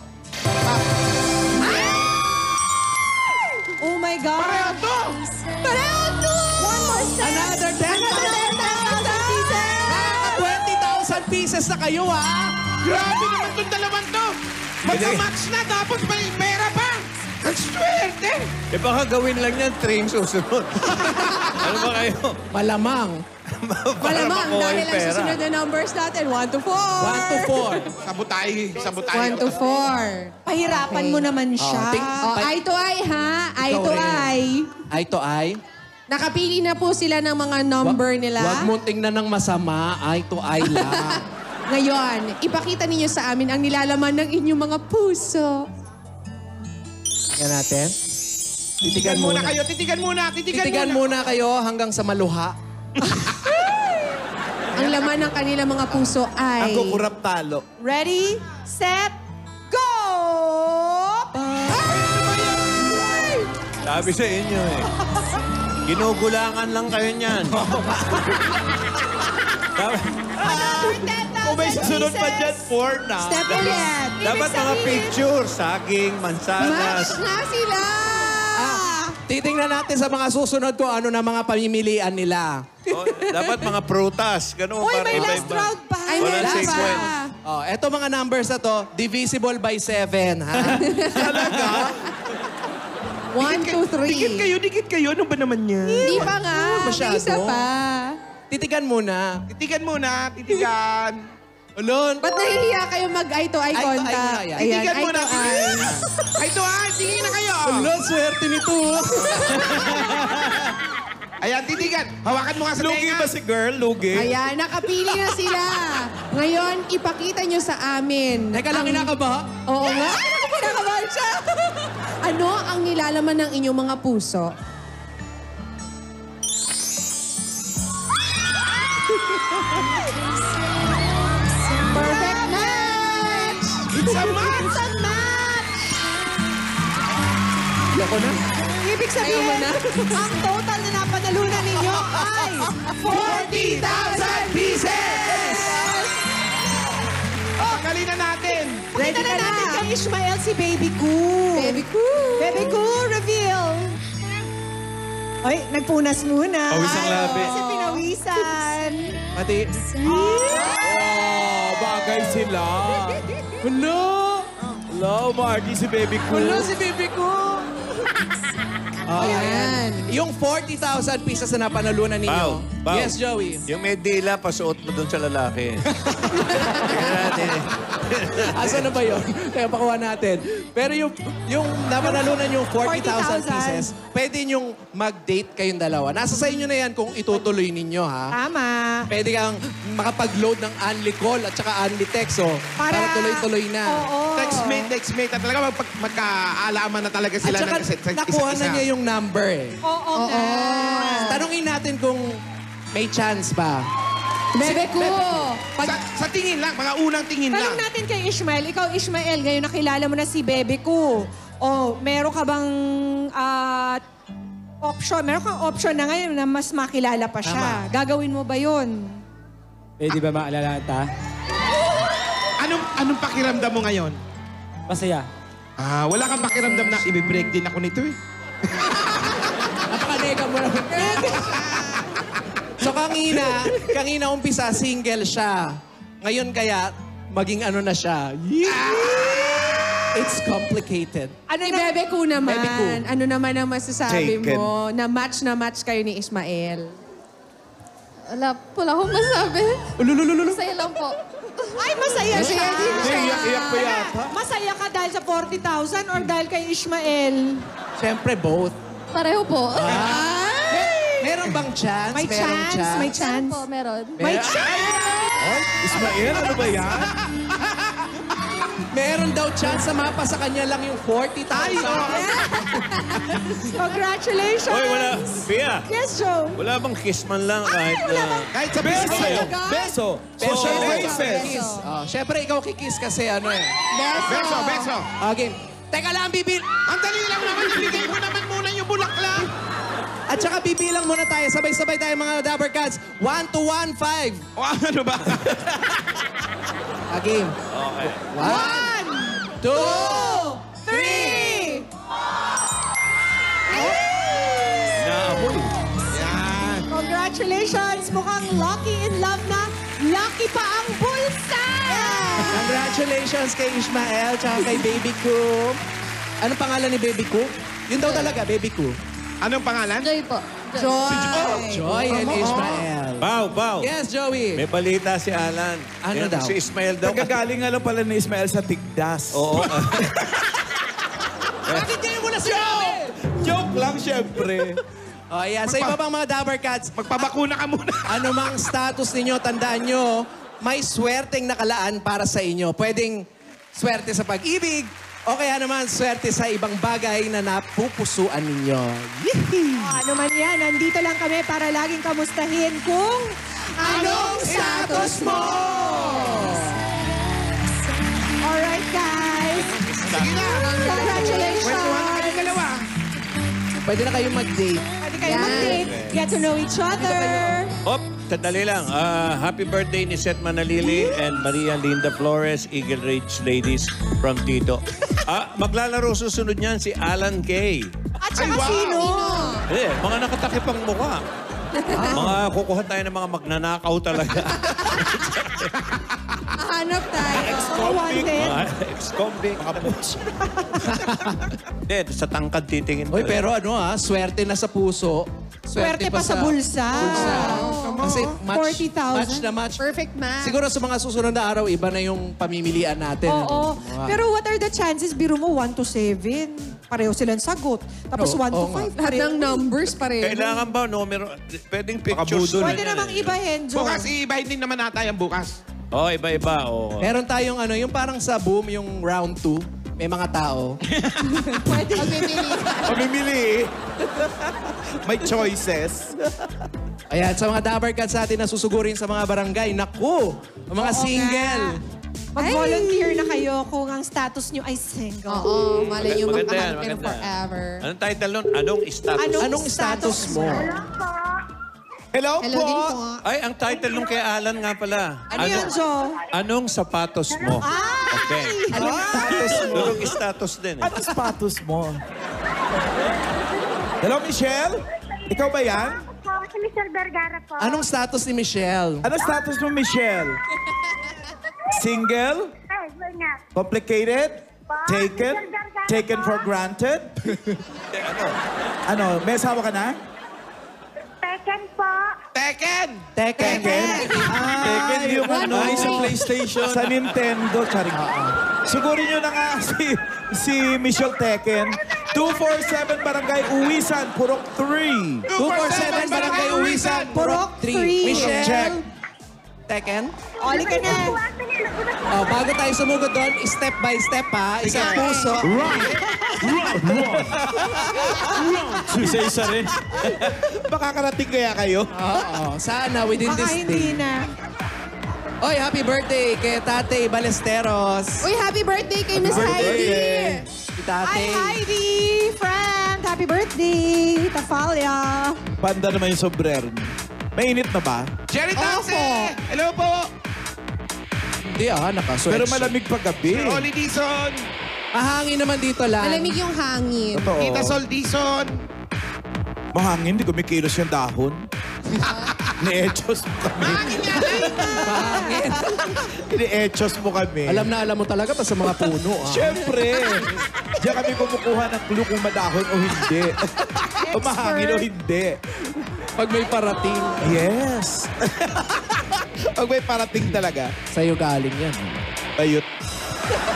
Oh my God. Pareho to. Pareho to! One more step. Another 10,000 pieces. 20,000 pieces na kayo, ha? Grabe naman itong dalawang to. Magka-match na tapos may pera pa. Ang swerte. Eh baka gawin lang yan, train susunod. Ano ba kayo? Malamang. Para Malamang, makuha dahil yung ang pera. susunod na numbers natin, 1 to 4. 1 to 4. Sabutay. 1 to 4. Pahirapan mo naman siya. Oh, eye to eye, ha? Eye Ikaw to rin. eye. Eye to eye. Nakapili na po sila ng mga number nila. Huwag mong tingnan ng masama. Eye to eye lang. Ngayon, ipakita ninyo sa amin ang nilalaman ng inyong mga puso. Tingnan natin. Titigan muna kayo. Titigan muna. Titigan muna kayo hanggang sa maluha. Ang laman ng kanilang mga puso ay... Ang kukurap talo. Ready, set, go! Sabi sa inyo eh. Ginugulangan lang kayo niyan. Kung may susunod pa dyan, 4 na. Step ulit. Dapat mga picture, saging, mansanas. Match na sila! Titingnan natin sa mga susunod ko ano na mga pamimilian nila. Oh, dapat mga prutas. Ganun Uy, para may iba-iba. last round pa. Ay, may Walang last sequence. pa. Oh, eto mga numbers na to, divisible by 7, ha? 1, 2, 3. Dikit kayo. Ano ba naman yan? Hindi pa nga. Masyado. May isa pa. Titigan muna. Titigan muna. Titigan. Ulon. Ba't nahihiya kayo mag-eye to eye Eye to eye contact? nga yan. Ayan, Titigan eye muna. to eye. Ay, ito tingin na kayo. Ulon, swerte nito. Ayan, titigan. Hawakan mo nga sa Lugi tenga. ba si girl? Lugi? Ayan, nakapili na sila. Ngayon, ipakita nyo sa amin. Teka lang, kinakaba? Oo nga. Kinakabahan siya. Ano ang nilalaman ng inyong mga puso Perfect match! It's a match! It's a match! Loko na. Ibig sabihin, ang total na napanalunan ninyo ay 40,000 pieces! Pakalin na natin. Pakita na natin kay Ishmael si Baby Koo. Baby Koo! Baby Koo, reveal. Ay, nagpunas muna. Pawis ang labi. Kasi pinawisan. Pati... Oh, bagay sila. Hello! Hello, Marky, si Baby Cool. Hello, si Baby Koo! Ayan. Yung 40,000 pieces na napanalunan ninyo. Pao. Yes, Joey. Yung may dila, pasuot mo dun sa lalaki. Tingnan natin. Asa na ba yun? Kaya pakuha natin. Pero yung napanalunan yung 40,000 pieces, pwede nyong mag-date kayong dalawa. Nasa sa inyo na yan kung itutuloy ninyo, ha? Tama. Pwede kang makapag-load ng Unli Call at saka Unli Text, para tuloy-tuloy na. Oo. Text-mate. At talaga magkaalaman na talaga sila At saka ng nakuha na niya yung number eh. Oo nga. Tanungin natin kung may chance ba. Bebe ko! Sa tingin lang, mga unang tingin lang. Tanong natin kay Ishmael. Ikaw, Ishmael, ngayon nakilala mo na si Baby Koo. O, meron ka bang option? Meron kang option na ngayon na mas makilala pa siya. Gagawin mo ba yun? Pwede ba maalala ta? Anong pakiramdam mo ngayon? Masaya. Wala kang pakiramdam na i-break din ako nito eh. Napakanega mo naman. So kanina umpisa, single siya. Ngayon kaya, maging ano na siya. It's complicated. Ano ni Bebe ko naman? Bebe Koo. Ano naman ang masasabi Taken. mo na match kayo ni Ismael? Wala akong masabi. Masaya lang po. Ay, masaya siya. Iyak pa yata. Masaya ka dahil sa 40,000 or dahil kay Ishmael? Siyempre, both. Pareho po. Meron bang chance? May Merong chance, may chance. Po, meron. May chance! Ay, Ismael, ano ba yan? Meron daw chance na mapa sa kanya lang yung 40,000. Congratulations! Hoy, wala. Pia, Yes, Joe. wala bang kiss man lang kahit na... Kahit sa Beso! beso. Beso! Social graces! Kiss. Siyempre, ikaw kikiss kasi ano eh. Beso. Okay. Teka lang, Ang dali lang naman, ibigay mo naman muna yung bulaklak. At saka bibilang muna tayo. Sabay-sabay tayo mga Dabber Cats. 1 to 1, 5. O ano ba? Game. Okay. 1, 2, 3. Naamoy. Yan. Congratulations! Mukhang lucky in love na. Lucky pa ang bulsa! Congratulations kay Ishmael tsaka kay Baby Koo. Anong pangalan ni Baby Koo? Yun daw talaga, Baby Koo. Anong pangalan? Joy po. Joy and Ishmael. Bow. Yes, Joey. May balita si Alan. Ano daw? Si Ismael daw. Nagkagaling nga lang pala ni Ismael sa Tigdas. Oo. Bakit kayo muna sinabi? Joke lang, syempre. O, yan. Sa iba pang mga Dabber Cats, Magpabakuna ka muna. anumang status ninyo, tandaan nyo, may swerteng nakalaan para sa inyo. Pwedeng swerte sa pag-ibig, o kaya naman swerte sa ibang bagay na napupusuan ninyo. Yee! Ano man yan, nandito lang kami para laging kamustahin kung Anong status mo? Alright, guys. Sige na. Congratulations. Kwentuhan na kayong dalawa. Pwede na kayong mag-date. Pwede kayo mag-date. Get to know each other. Op, sandali lang. Happy birthday ni Seth Manalili and Maria Linda Flores, Eagle Ridge Ladies from Tito. Maglalaro susunod niyan si Alan Kay. At saka sino? Mga nakatakip ang mukha. Mga kukuha tayo ng mga magnanakaw talaga. Hanap tayo. Ex-convict. Ex-convict. Hindi, sa tangkad titingin. Uy, pero swerte na sa puso. Swerte pa sa bulsa. Kasi match 40,000. na match. Perfect match. Siguro sa mga susunod na araw, iba na yung pamimilian natin. Oo. Pero what are the chances? Biro mo 1 to 7. Pareho silang sagot. Tapos 1 to 5. Lahat ng numbers pareho. Kailangan ba numero? Pwedeng pictures. Pwede namang ibahin, Joe. Bukas, iibahin din naman nata yung bukas. Iba-iba. Meron tayong yung parang sa boom, yung round 2. May mga tao. Pwede. Pagpipili. Pamimili. May choices. Ayan, sa mga Dabber Cats natin na susugurin sa mga barangay, naku, ang mga single. Mag-volunteer na kayo kung ang status nyo ay single. Oo, malay yung Maganda yan, magmahal kayo maganda. forever. Anong title nun? Anong status? Anong status mo? Hello, Hello din po. Ay, ang title nung kay Alan nga pala. Ano yan, Jo? Anong sapatos mo? Okay. Anong status mo? Anong status din eh. Anong status mo? Hello, Michelle? Ikaw ba yan? Si Michelle Vergara po. Anong status ni Michelle? Anong status mo, Michelle? Single? Ay, wala nga. Complicated? Taken? Taken for granted? Ano, may asawa ka na? Tekken po. Tekken! Tekken. Tekken yung ano, sa PlayStation. Sa Nintendo. Charing. Sugurin nyo na nga si Michelle Tekken. 247 Barangay Uwisan, Purok 3. 247 Barangay Uwisan, Purok 3. Michelle. Check. Tekken. Oli ka na. Oh, bago tayo sumugod doon, step by step ha. Isang puso. Isa-isa rin. Makakarating kaya kayo? Oo. Sana within Baka this hindi day. na. Oy, happy birthday kay Tate Balesteros. Uy, happy birthday kay Miss Heidi! Si Tate. Hi, Heidi! Friend! Happy birthday! Tafalia! Panda naman yung sombrero. Mainit na ba? Jerry Tase! Hello po! Hindi nakasweat. Pero malamig pa gabi. Oli Dizon! Mahangin naman dito lang. Malamig yung hangin. Totoo. Tita Sol Dizon! Mahangin, hindi kumikilos yung dahon. Ni-echos mo kami. Mahangin. Ni-echos mo kami. Alam mo talaga pa sa mga puno. Siyempre. Diyan kami kumukuha ng clue kung madahon o hindi. O mahangin o hindi. Pag may parating. Yes. Pag may parating talaga. Sa'yo galing yan. Bayot.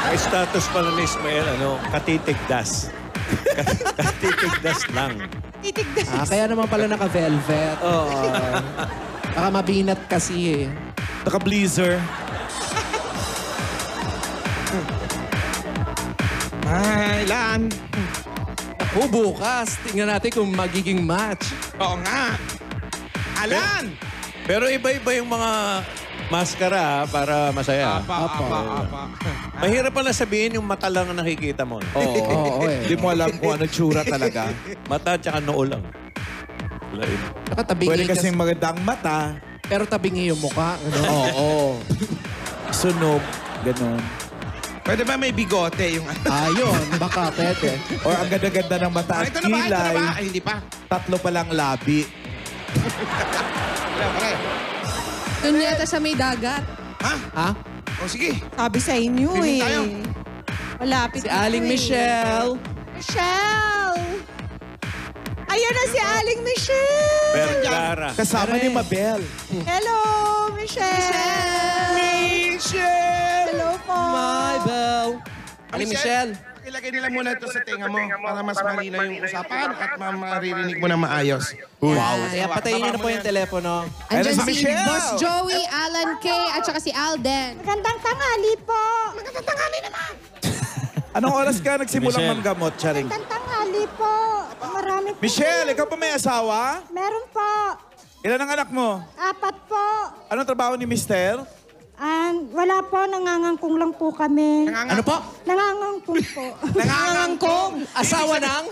Ang status pala ni Ismael, katitigdas. Katitigdas lang. Titigdas. Kaya naman pala naka-velvet. Oo. Baka mabinat kasi eh. Naka-blazer. Ay, Lan! Naku, bukas. Tingnan natin kung magiging match. Oo nga! Alan! Pero iba-iba yung mga maskara para masaya. Apa. Mahirap pala sabihin yung mata lang ang nakikita mo. Oo eh. Hindi mo alam kung ano tsura talaga. Mata tsaka noo lang. Nakatabingi Pwede kasing magandang mata. Pero tabingi yung mukha. Ano? Oo. Sunog. Ganon. Pwede ba may bigote yung... Ayun, baka pwede. Or ang ganda-ganda ng mata at Ito na ba? kilay. Ay, hindi pa. 3 pa lang labi. Doon yata sa may dagat. Ha? O sige. Sabi sa inyo Swimming eh. tayo. Malapit Si Aling Michelle. Michelle! Ayan na si Aling Michelle! Vergara. Kasama ni Mabel. Hello, Michelle! Michelle! Hello po! Bell. Aling Michelle. Ilagay nila muna ito sa tenga mo para mas malinaw yung usapan at maririnig mo na maayos. Wow. Kaya patayin niyo na po yung telepono. Andyan si si Michelle. Boss Joey, Alan K, at saka si Alden. Magandang tanghali po. Anong oras ka nagsimulang Michelle. manggamot, Charing? Magandang tanghali po. Marami po. Michelle, ikaw pa may asawa? Meron po. Ilan ang anak mo? 4 po. Anong trabaho ni Mister? Wala po, nangangangkong lang po kami. Ano po? Nangangangkong po. Nangangangkong. Asawa ng?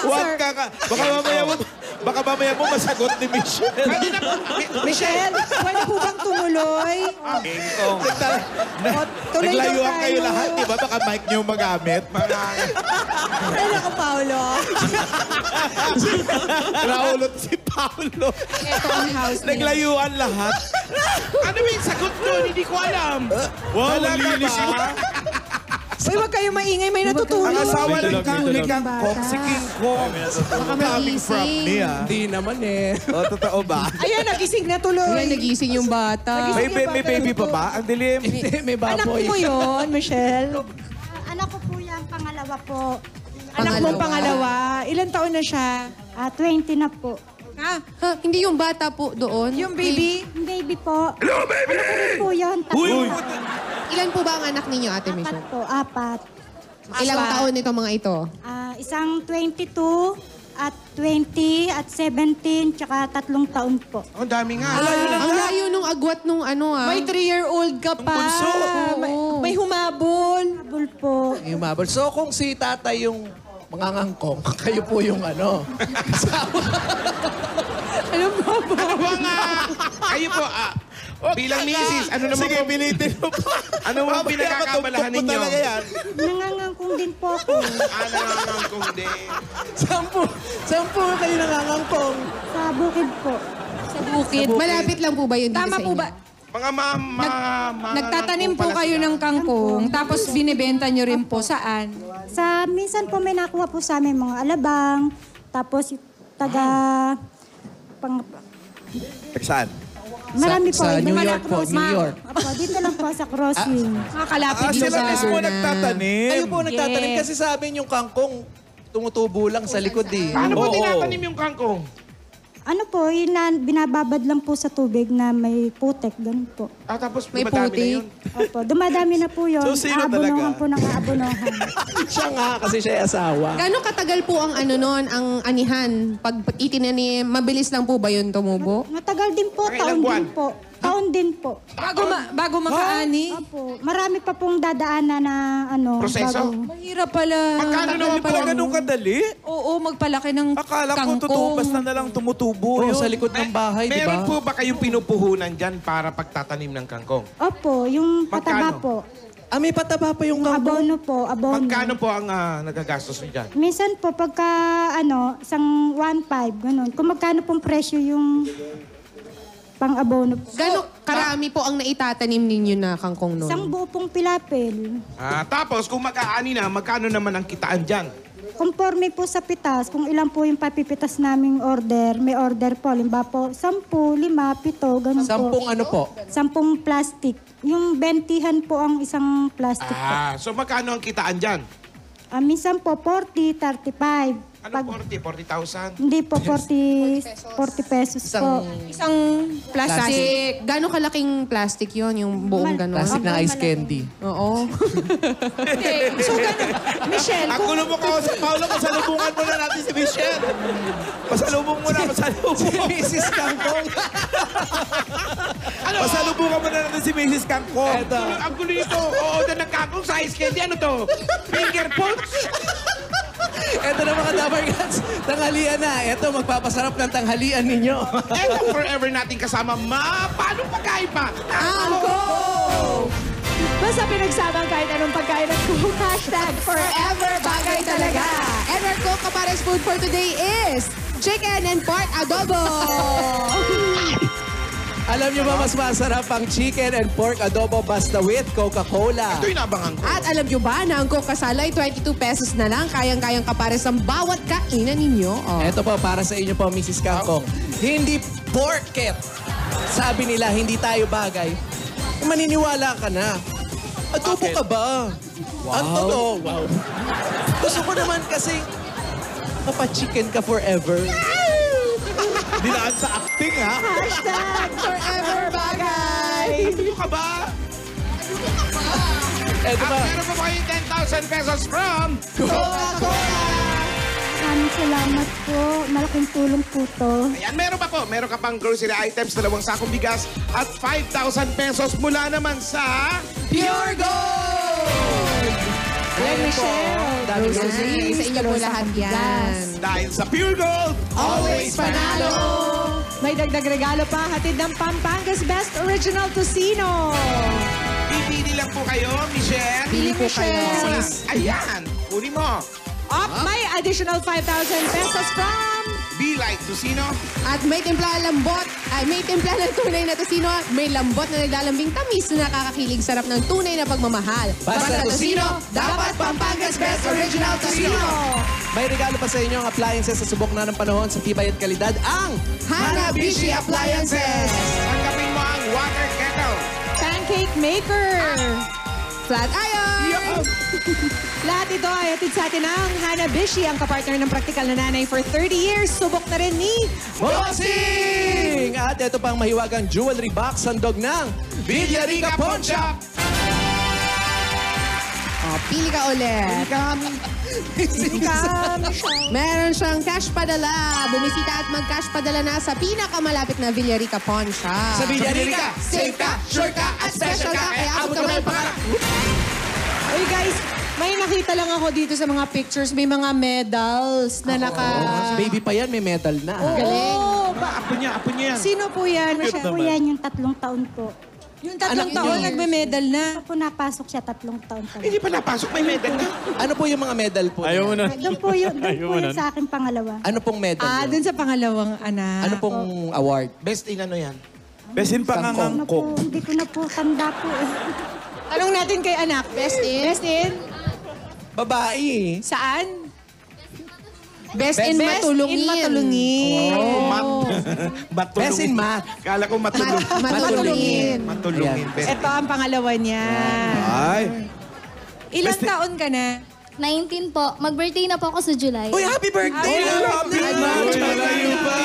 Huwag ka ka. Baka mamaya mo masagot ni Michelle. Michelle, pwede po bang tumuloy? Kingkong. Tuloy daw Naglayuan kayo tayo. lahat, di ba? Baka mic niyo magamit. Ay, naku, Paolo. Naulot si Paolo. Ito ang house niya. Naglayuan lahat. Ano yung sagot doon? Hindi ko alam. Wow, linis mo. Uy, huwag kayo maingay, may natutulog. Ang asawa Dito ng lang, dito lang. Kong, si King Kong. Coming from me, ah. Hindi naman eh. O, totoo ba? Ayan, nagising na tuloy. Ayan, nagising yung bata. May baby pa ba? Ang dilim. May Anak baboy. mo yun, Michelle. Anak ko po yan, pangalawa po. Anak mo pangalawa. Ilan taon na siya? 20 na po. Ha? Ha, hindi yung bata po doon. Yung baby? Baby po. Hello, baby! Anak ko rin po yan. Ilan po ba ang anak ninyo, Ate 4 Michelle? po, 4. Ilang taon itong mga ito? Isang 22 at 20 at 17 tsaka 3 taon po. Ang dami nga. Ang layo nung agwat nung ano ah. May 3-year-old ka pa. May humabol. Habol po. Yung mabal. So kung si tatay yung mangangangkong, kayo po yung ano. Ano ba ba? Ano ba nga? Kayo po, bilang misis, ano naman Sige, po? pilitin mo pa. Ano mo pinagkakabalahan ninyo? Talaga yan. Nangangangkong din po ako. Nangangangkong din. Sampu kayo nangangangkong. Sa bukid po. Sa bukid. Malapit lang po ba yun dito Tama sa po inyo? ba? Mga Nagtatanim po kayo ng kangkong, tapos binibenta nyo rin po saan? Minsan po may nakuha po sa amin mga alabang, tapos Saan? marami po. Sa New Mga York po, New York. Apo, dito lang po sa crossing. Nakakalapit dito Sila sa... mismo nagtatanim. Kayo po nagtatanim kasi sa amin yung kangkong tumutubo lang sa likod eh. Paano po Oo. tinatanim yung kangkong? Ano po, binababad lang po sa tubig na may putek, ganun po. Tapos May dumadami na putik. yun. Opo, dumadami na po yun. So, sino Aabonohan talaga? po ng aabonohan. Siya nga kasi siya ay asawa. Gano'ng katagal po ang ano nun, ang anihan? Pag itinanim, mabilis lang po ba yun tumubo? Matagal din po, Mga taon ilang buwan? din po. Taon din po. Bago makaani? Opo, marami pa pong dadaanan na ano. Proseso? Mahirap pala. Magkano naman po? Ganun kadali? Oo, magpalaki ng Akala ko kangkong. totoo, basta na lang tumutubo Oo, yun. sa likod ng bahay, di Meron ba? po ba kayong pinupuhunan dyan para pagtatanim ng kangkong? Opo, yung Magkano? pataba po. May pataba pa yung Yung kangkong. abono po, abono. Magkano po ang nagagastos nyo dyan? Minsan po, pagka isang 1.5, ganun. Kung magkano pong presyo yung pang-abono po. Gano'ng karami po ang naitatanim ninyo na kangkong nun? Isang buo pong pilapil. Tapos kung mag-aani na, magkano naman ang kitaan dyan? Conforme po sa pitas, kung ilan po yung papipitas naming order, may order po. Limba po, 10, 5, 7, ganun po. 10 ano po? 10 plastic. Yung 20 po ang isang plastic po. So magkano ang kitaan dyan? Minsan po, 40, 35. Ano 40? 40,000? Hindi po, 40 pesos po. Isang plastic. Gano'ng kalaking plastic yon yung buong gano'n? Plastic na ice candy. Oo. So, ganun. Michelle, Ang gulo mo ka sa Paolo, pasalubungan mo na natin si Michelle. Pasalubong mo na, pasalubong. Mrs. Kangkong. Pasalubungan mo na natin si Mrs. Kangkong. Ang gulo nito. Oo, na nagkakong sa ice candy. Ano to? Finger foods? Eto na mga Dabarkats, tanghalian na. Eto, magpapasarap ng tanghalian ninyo. Eto forever nating kasama. Paano pagkain pa? basta pinagsama kahit anong pagkain at kung hashtag forever bagay talaga. And our Coke Kapares food for today is chicken and pork adobo. Alam niyo ba mas masarap ang chicken and pork adobo basta with Coca-Cola? Ito yung nabangan ko. At alam nyo ba na ang Coke Kasalay 22 pesos na lang, kayang-kayang kapares ang bawat kainan ninyo. Oh. Ito po, para sa inyo po, Mrs. Kangkong. Hindi porket. Sabi nila, hindi tayo bagay. Maniniwala ka na. Adobo ka ba? Wow. Ang totoo. Wow. Gusto ko naman kasi mapa-chicken ka forever. Dilaan sa acting, ha? Hashtag forever bagay. Ano ka ba? Eto ba? Meron pa ba kayong 10,000 pesos from Coca-Cola? Maraming salamat po. Malaking tulong po to. Ayan, meron pa po. Meron ka pang grocery items, 2 sakong bigas at 5,000 pesos mula naman sa Pure Gold! Ayan, Michelle. Grocery. Sa inyo po lahat yan. Dahil sa Pure Gold, Always panalo! May dagdag regalo pa, hatid ng Pampanga's Best Original Tocino. pipili lang po kayo, Michelle. Pili po kayo. Ayan, kunin mo. Up, may additional 5,000 pesos from... Be like Tocino. At may timpla ng tunay na Tocino, may lambot na naglalambing tamis na nakakakilig sarap ng tunay na pagmamahal. Basta Tocino, dapat Pampanga's Best Original Tocino! May regalo pa sa inyo ang appliances sa subok na ng panahon sa tibay at kalidad, ang Hanabishi Appliances! Tanggapin mo ang water kettle. Pancake Maker. Flat iron! Lahat ito ay atid sa atin ng Hanabishi, ang kapartner ng praktikal na nanay for 30 years. Subok na rin ni Bossing! At ito pang mahiwagang jewelry box handog ng Villarica Pawn Shop. Pili ka ulit. Meron siyang cash padala. Bumisita at mag-cash padala na sa pinakamalapit na Villarica Pawn Shop. Sa Villarica, safe ka, sure ka, at special ka. Kaya abot ka may pangarap. Uy guys, may nakita lang ako dito sa mga pictures. May mga medals na naka... Baby pa yan, may medal na. Galing. Apo niya yan. Sino po yan? Siya po yan yung 3 taon po. Yung 3 taon, nagme-medal na. Ako po napasok siya 3 taon pa. Hindi pa napasok, may medal na. Ano po yung mga medal po? Ayaw mo na. Doon po yun sa akin pangalawa. Ano pong medal yun? Dun sa pangalawang anak. Ano pong award? Best in ano yan? Best in pangangangkok. Hindi ko na po tanda po eh. Tanong natin kay anak. Best in? Best in? Babae. Saan? Best in matulungin. Matulungin. Best in math. Kala ko matulungin. Matulungin. Matulungin. Best Ito ang pangalawa niya. Ay. Ilang taon ka na? 19 po. Mag-birthday na po ako sa July. Uy, happy birthday! Happy birthday! Malayo pa.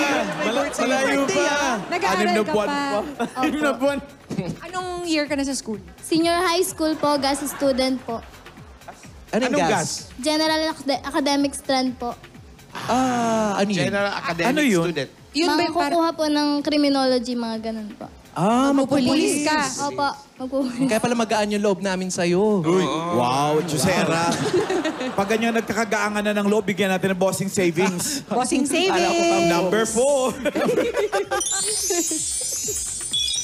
Malayo pa. Nag-aaral Anim na ka buwan pa. pa. 6 na buwan. Anong year ka na sa school? Senior high school po, gas student po. Anong gas? General academic strand po. Ano yun? General academic Ano yun? student. Yun ba yung Kukuha po ng criminology, mga ganun po. Magpupulis ka? Opo, magpupulis. Kaya pala magaan yung loob namin sa'yo. Uy, wow, Chusera. Pag ganyan nagkakagaangan na ng loob, bigyan natin ng bossing savings. Bossing savings. Number 4.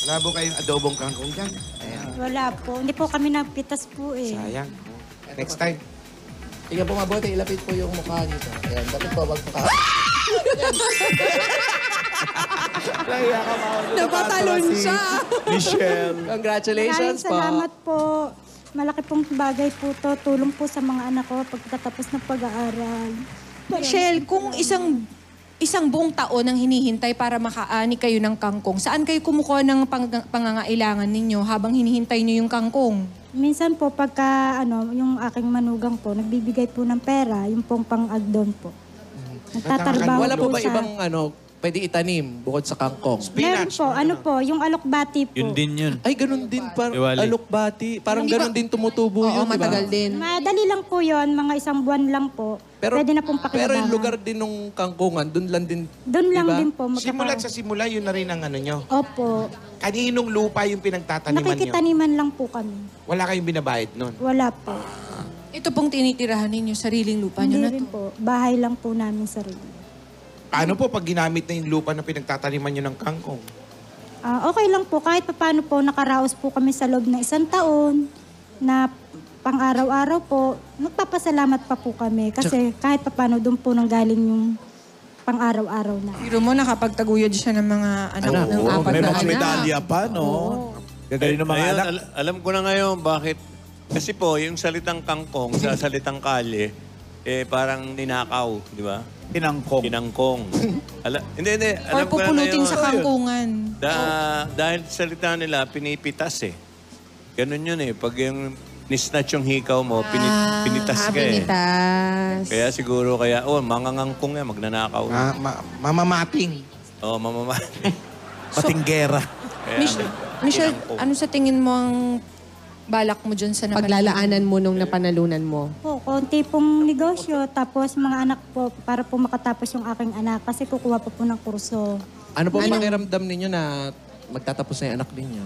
Wala po kayong adobong kangkong dyan. Ayan. Wala po. Hindi po kami napitas po eh. Sayang. Next time. Tingnan po mabuti, ilapit po yung mukha nito. Ayan, dapat po wag mukha. Napatalon siya. Michelle. Congratulations Maraming salamat po. Malaki pong bagay po to. Tulong po sa mga anak ko pagkatapos ng pag-aaral. Michelle, kung isang buong taon ang hinihintay para makaani kayo ng kangkong, saan kayo kumukuha ng pangangailangan ninyo habang hinihintay niyo yung kangkong? Minsan po pagka yung aking manugang po, nagbibigay po ng pera, yung pong pang-agdon po. Nagtatrabaho Wala po ba sa... ibang pwede itanim bukod sa kangkong? Meron po, yung alokbati po. Yun din yun. Ay, ganun din. Iwali. Alokbati. Parang ganun din tumutubo Oo, yun, di ba? matagal din. Madali lang po yun, mga 1 buwan lang po. Pwede na pong Pero yung pakilabangan. lugar din ng kangkungan, dun lang din. Doon lang diba? din po. Simulat sa simula, yun na rin ang ano nyo. Opo. Kaninong lupa yung pinagtataniman nyo? Nakikitaniman lang po kami. Wala kayong binabayad nun. Wala po. Ito pong tinitirahan ninyo, sariling lupa nyo na Hindi rin to. po. Bahay lang po namin sarili. Paano po pag ginamit na yung lupa na pinagtataniman nyo ng kangkong? Okay lang po. Kahit paano po, nakaraos po kami sa loob ng 1 taon na pang-araw-araw po. Nagpapasalamat pa po kami. Kasi kahit paano doon po nanggaling yung pang-araw-araw na. Biro mo, nakapagtaguyod siya ng mga anak ng Oo, 4 may na mga anak. medalya pa, no? Gagaling ng mga Ayun, anak. alam ko na ngayon bakit. Kasi po, yung salitang kangkong sa salitang kalye, parang ninakaw, di ba? Tinangkong. Tinangkong. Hindi. Or Alam ko na pupulutin ngayon. sa kangkungan. Dahil salita nila, pinipitas eh. Ganun yun eh. Pag yung nisnatch yung hikaw mo, pinitas ka eh. Pinitas. Kaya siguro, mangangangkong yan, magnanakaw. Mamamating. Oo, mamamating. Patinggera. Michelle, ano sa tingin mo ang balak mo dyan sa Paglalaanan mo nung napanalunan mo. Po, konti pong negosyo. Tapos mga anak po, para po makatapos yung aking anak. Kasi kukuha po ng kurso. Ano po pakiramdam ninyo na magtatapos na yung anak ninyo?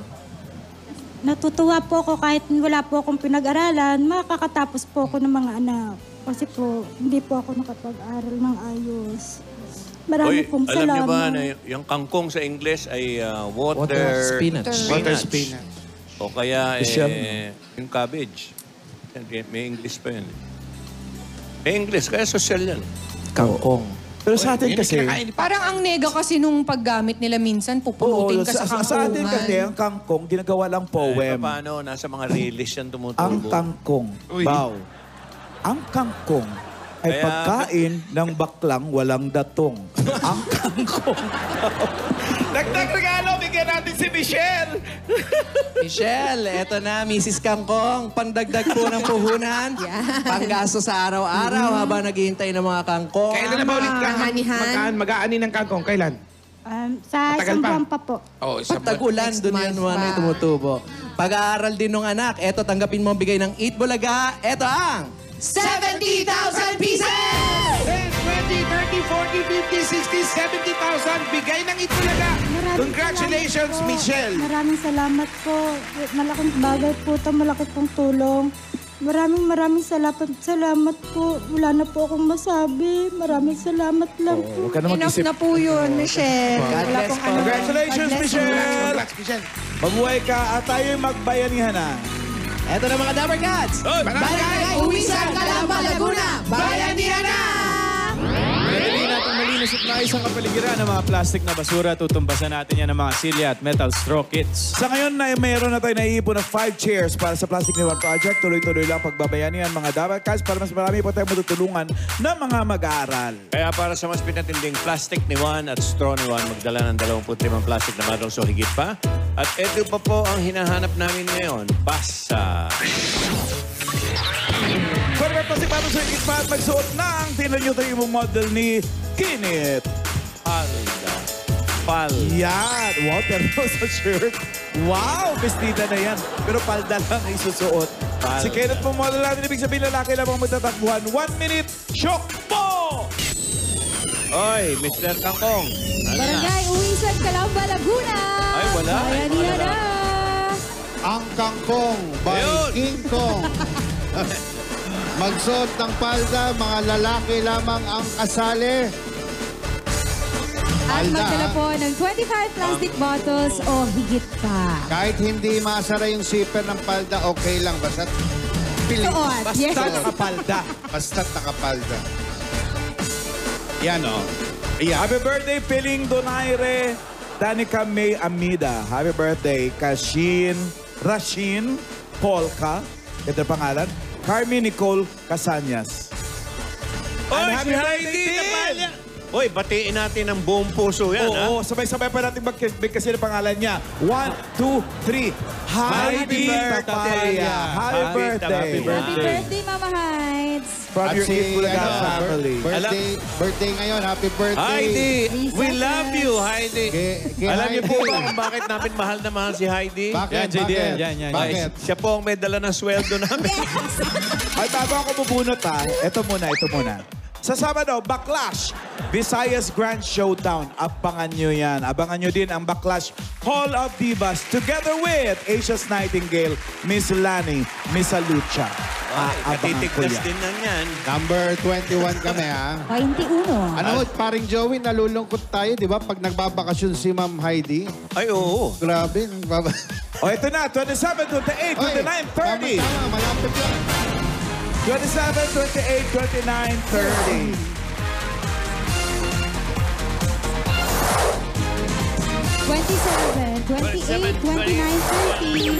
Natutuwa po ako kahit wala po akong pinag-aralan, makakatapos po ako ng mga anak. Kasi po, hindi po ako nakapag-aral ng ayos. Marami pong alam niyo salamat. ba na yung kangkong sa English ay water spinach. Water spinach. O kaya yung cabbage. May English pa yun. May English, kaya social yan. Kangkong. Pero sa atin kasi... Parang ang nega kasi nung paggamit nila minsan, pupulutin ka sa kangkungan. Sa atin kasi, ang kangkong, ginagawa lang poem. Paano? Nasa mga release yan tumutubo. Ang kangkong. Bow. Ang kangkong ay Kaya- pagkain ng baklang walang datong. Ang kangkong. Dagdag regalo, bigyan natin si Michelle. Michelle, eto na, Mrs. Kangkong. Pandagdag po ng puhunan. Panggasto sa araw-araw habang naghihintay ng mga kangkong. Kailan na ba ulit ka? Hanihan. Mag-aani ng kangkong? Kailan? Sa Matagal isang pa. buwan pa po. Oh, isang Pag tagulan, Next doon month yan pa. tumutubo. Pag-aaral din ng anak. Eto, tanggapin mo ang bigay ng Eat Bulaga. Eto ang 70,000 pieces! 10, 20, 30, 40, 50, 60, 70,000. Bigay ng Itbulaga. Congratulations, salamat po. Michelle. Maraming salamat po. Malaking bagay po ito. Malaki pong tulong. Maraming salamat po. Wala na po akong masabi. Maraming salamat lang po. Huwag ka na Enough mag-isip. na po yun, Michelle. Wala pong ano. Congratulations, God bless you. Michelle! Congrats, Michelle. Mabuhay ka at tayo'y magbayanihan na. Eto na mga Dapper Cats. Barangay Uwisan, Calamba, Laguna, Bayanihan na! Madali natin malinis at maayos ang kapaligiran ng mga plastic na basura. Tutumbasan natin yan ng mga silya at metal straw kits. Sa ngayon, mayroon na tayo naiipon ng 5 chairs para sa Plastic Ni Juan Project. Tuloy-tuloy lang pagbabayanihan mga Dapper Cats para mas marami po tayong matutulungan ng mga mag-aaral. Kaya para sa mas pinatinding plastic ni Juan at straw ni Juan, magdala ng 25 plastic na bottles o higit pa. At ito pa po ang hinahanap namin ngayon, pasa. Kung may pasipado sa higit pa at magsuot ng tinan nyo tayo yung model ni Kinit. Palda. Yan. Wow, pero sa shirt. Wow, bestida na yan. Pero palda lang ay susuot. Si Kenneth po model natin. Ibig sabihin lalaki lamang magtatakbuhan. 1 minute, shock po! Oy, Mr. Kangkong. Ano na? Barangay Uwisan, Calamba, Laguna. Ay, wala. Bayanihan na. Ang Kangkong by Ayun. King Kong. Magsuot ng palda, mga lalaki lamang ang kasali. At Palda. magdala po ng 25 plastic bottles o higit pa. Kahit hindi masara yung zipper ng palda, okay lang. Basta't pilit. Suot. Yes. Basta nakapalda. Basta't nakapalda. Yan o. Happy birthday, Piling Donaire, Danica May Amida. Happy birthday, Rashin Polka. Ito ang pangalan. Carmi Nicole Casanyas. Oy, And si happy Heidi birthday din! Tapalya. Oy, batiin natin ng buong puso yan, ha? Oo, sabay-sabay pa natin mag-big kasi ang pangalan niya. 1, 2, 3. Heidi Tapalya. Happy birthday. Happy Happy birthday, Mama Heights. From At your si, Eat Bulaga family. birthday ngayon. Happy birthday. Heidi, we Lisa love you, Heidi. Kay Alam niyo po Heidi. ba kung bakit namin mahal na mahal si Heidi? Bakit? Yan, JDL. Bakit? Yan. Bakit? Siya po ang may dala ng sweldo namin. Ay, bago ako bubunot ha, ito muna. Sa Sabado, Backlash, Visayas Grand Showdown. Abangan nyo yan. Abangan nyo din ang Backlash Hall of Divas together with Asia's Nightingale, Miss Lani, Miss Alucha. Abangan ko Natitignas yan. din lang yan. Number 21 kami, ha? 21. Ano, paring Joey, nalulungkot tayo, di ba? Pag nagbabakasyon si Ma'am Heidi. Ay, oo. Grabe. O, ito na, 27, 28, 29, 30. Tama, malapit lang. 27, 28, 29, 30. 27, 28, 29, 30.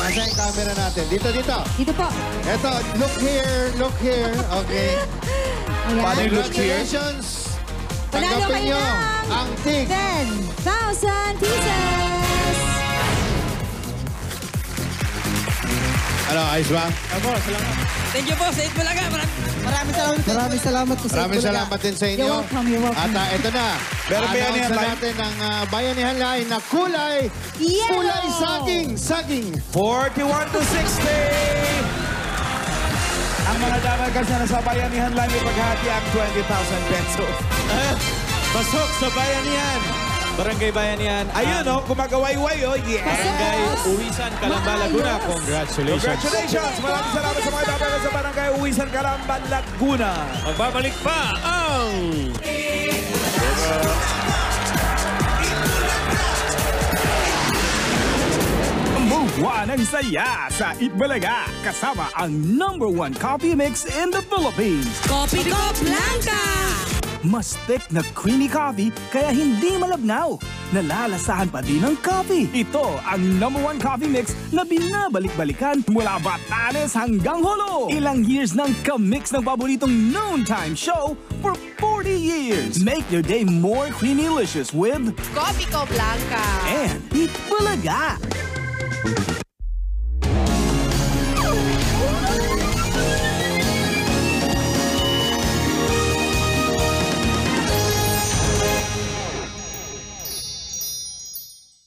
Asa yung camera natin? Dito. Dito po. Eto, look here. Okay. Ayan. Paano yung look here? Congratulations. Panalo Tanggapin kayo nyo ng ang tig. 10,000 pieces. Ano, ayos ba? Thank you po sa Eat Bulaga. Maraming salamat din sa inyo. You're welcome. At ito na. Meron bayanihan Announce line? natin ang bayanihan line na kulay. Yellow. Kulay saging. 41 to 60. Ang mga damagas na nasa bayanihan lang ipaghati ang 20,000 pesos. Pasok sa bayanihan. Barangay Bayanihan. Ayun o, gumagaway-way o. Yeah. Barangay Uwisan, Calamba, Laguna. Congratulations. Congratulations! Maraming salamat sa mga damagas sa Barangay Uwisan, Calamba, Laguna. Magbabalik pa ang... Buwan ang saya sa Itbulaga kasama ang #1 coffee mix in the Philippines. Kopi Ko Blanca. Mas thick na creamy coffee kaya hindi malabnaw. Nalalasahan pa din ng coffee. Ito ang #1 coffee mix na binabalik-balikan mula Batanes hanggang Holo. Ilang years ng kamix ng paboritong noontime show for 40 years. Make your day more creamy-licious with Kopi Ko Blanca. and Itbulaga.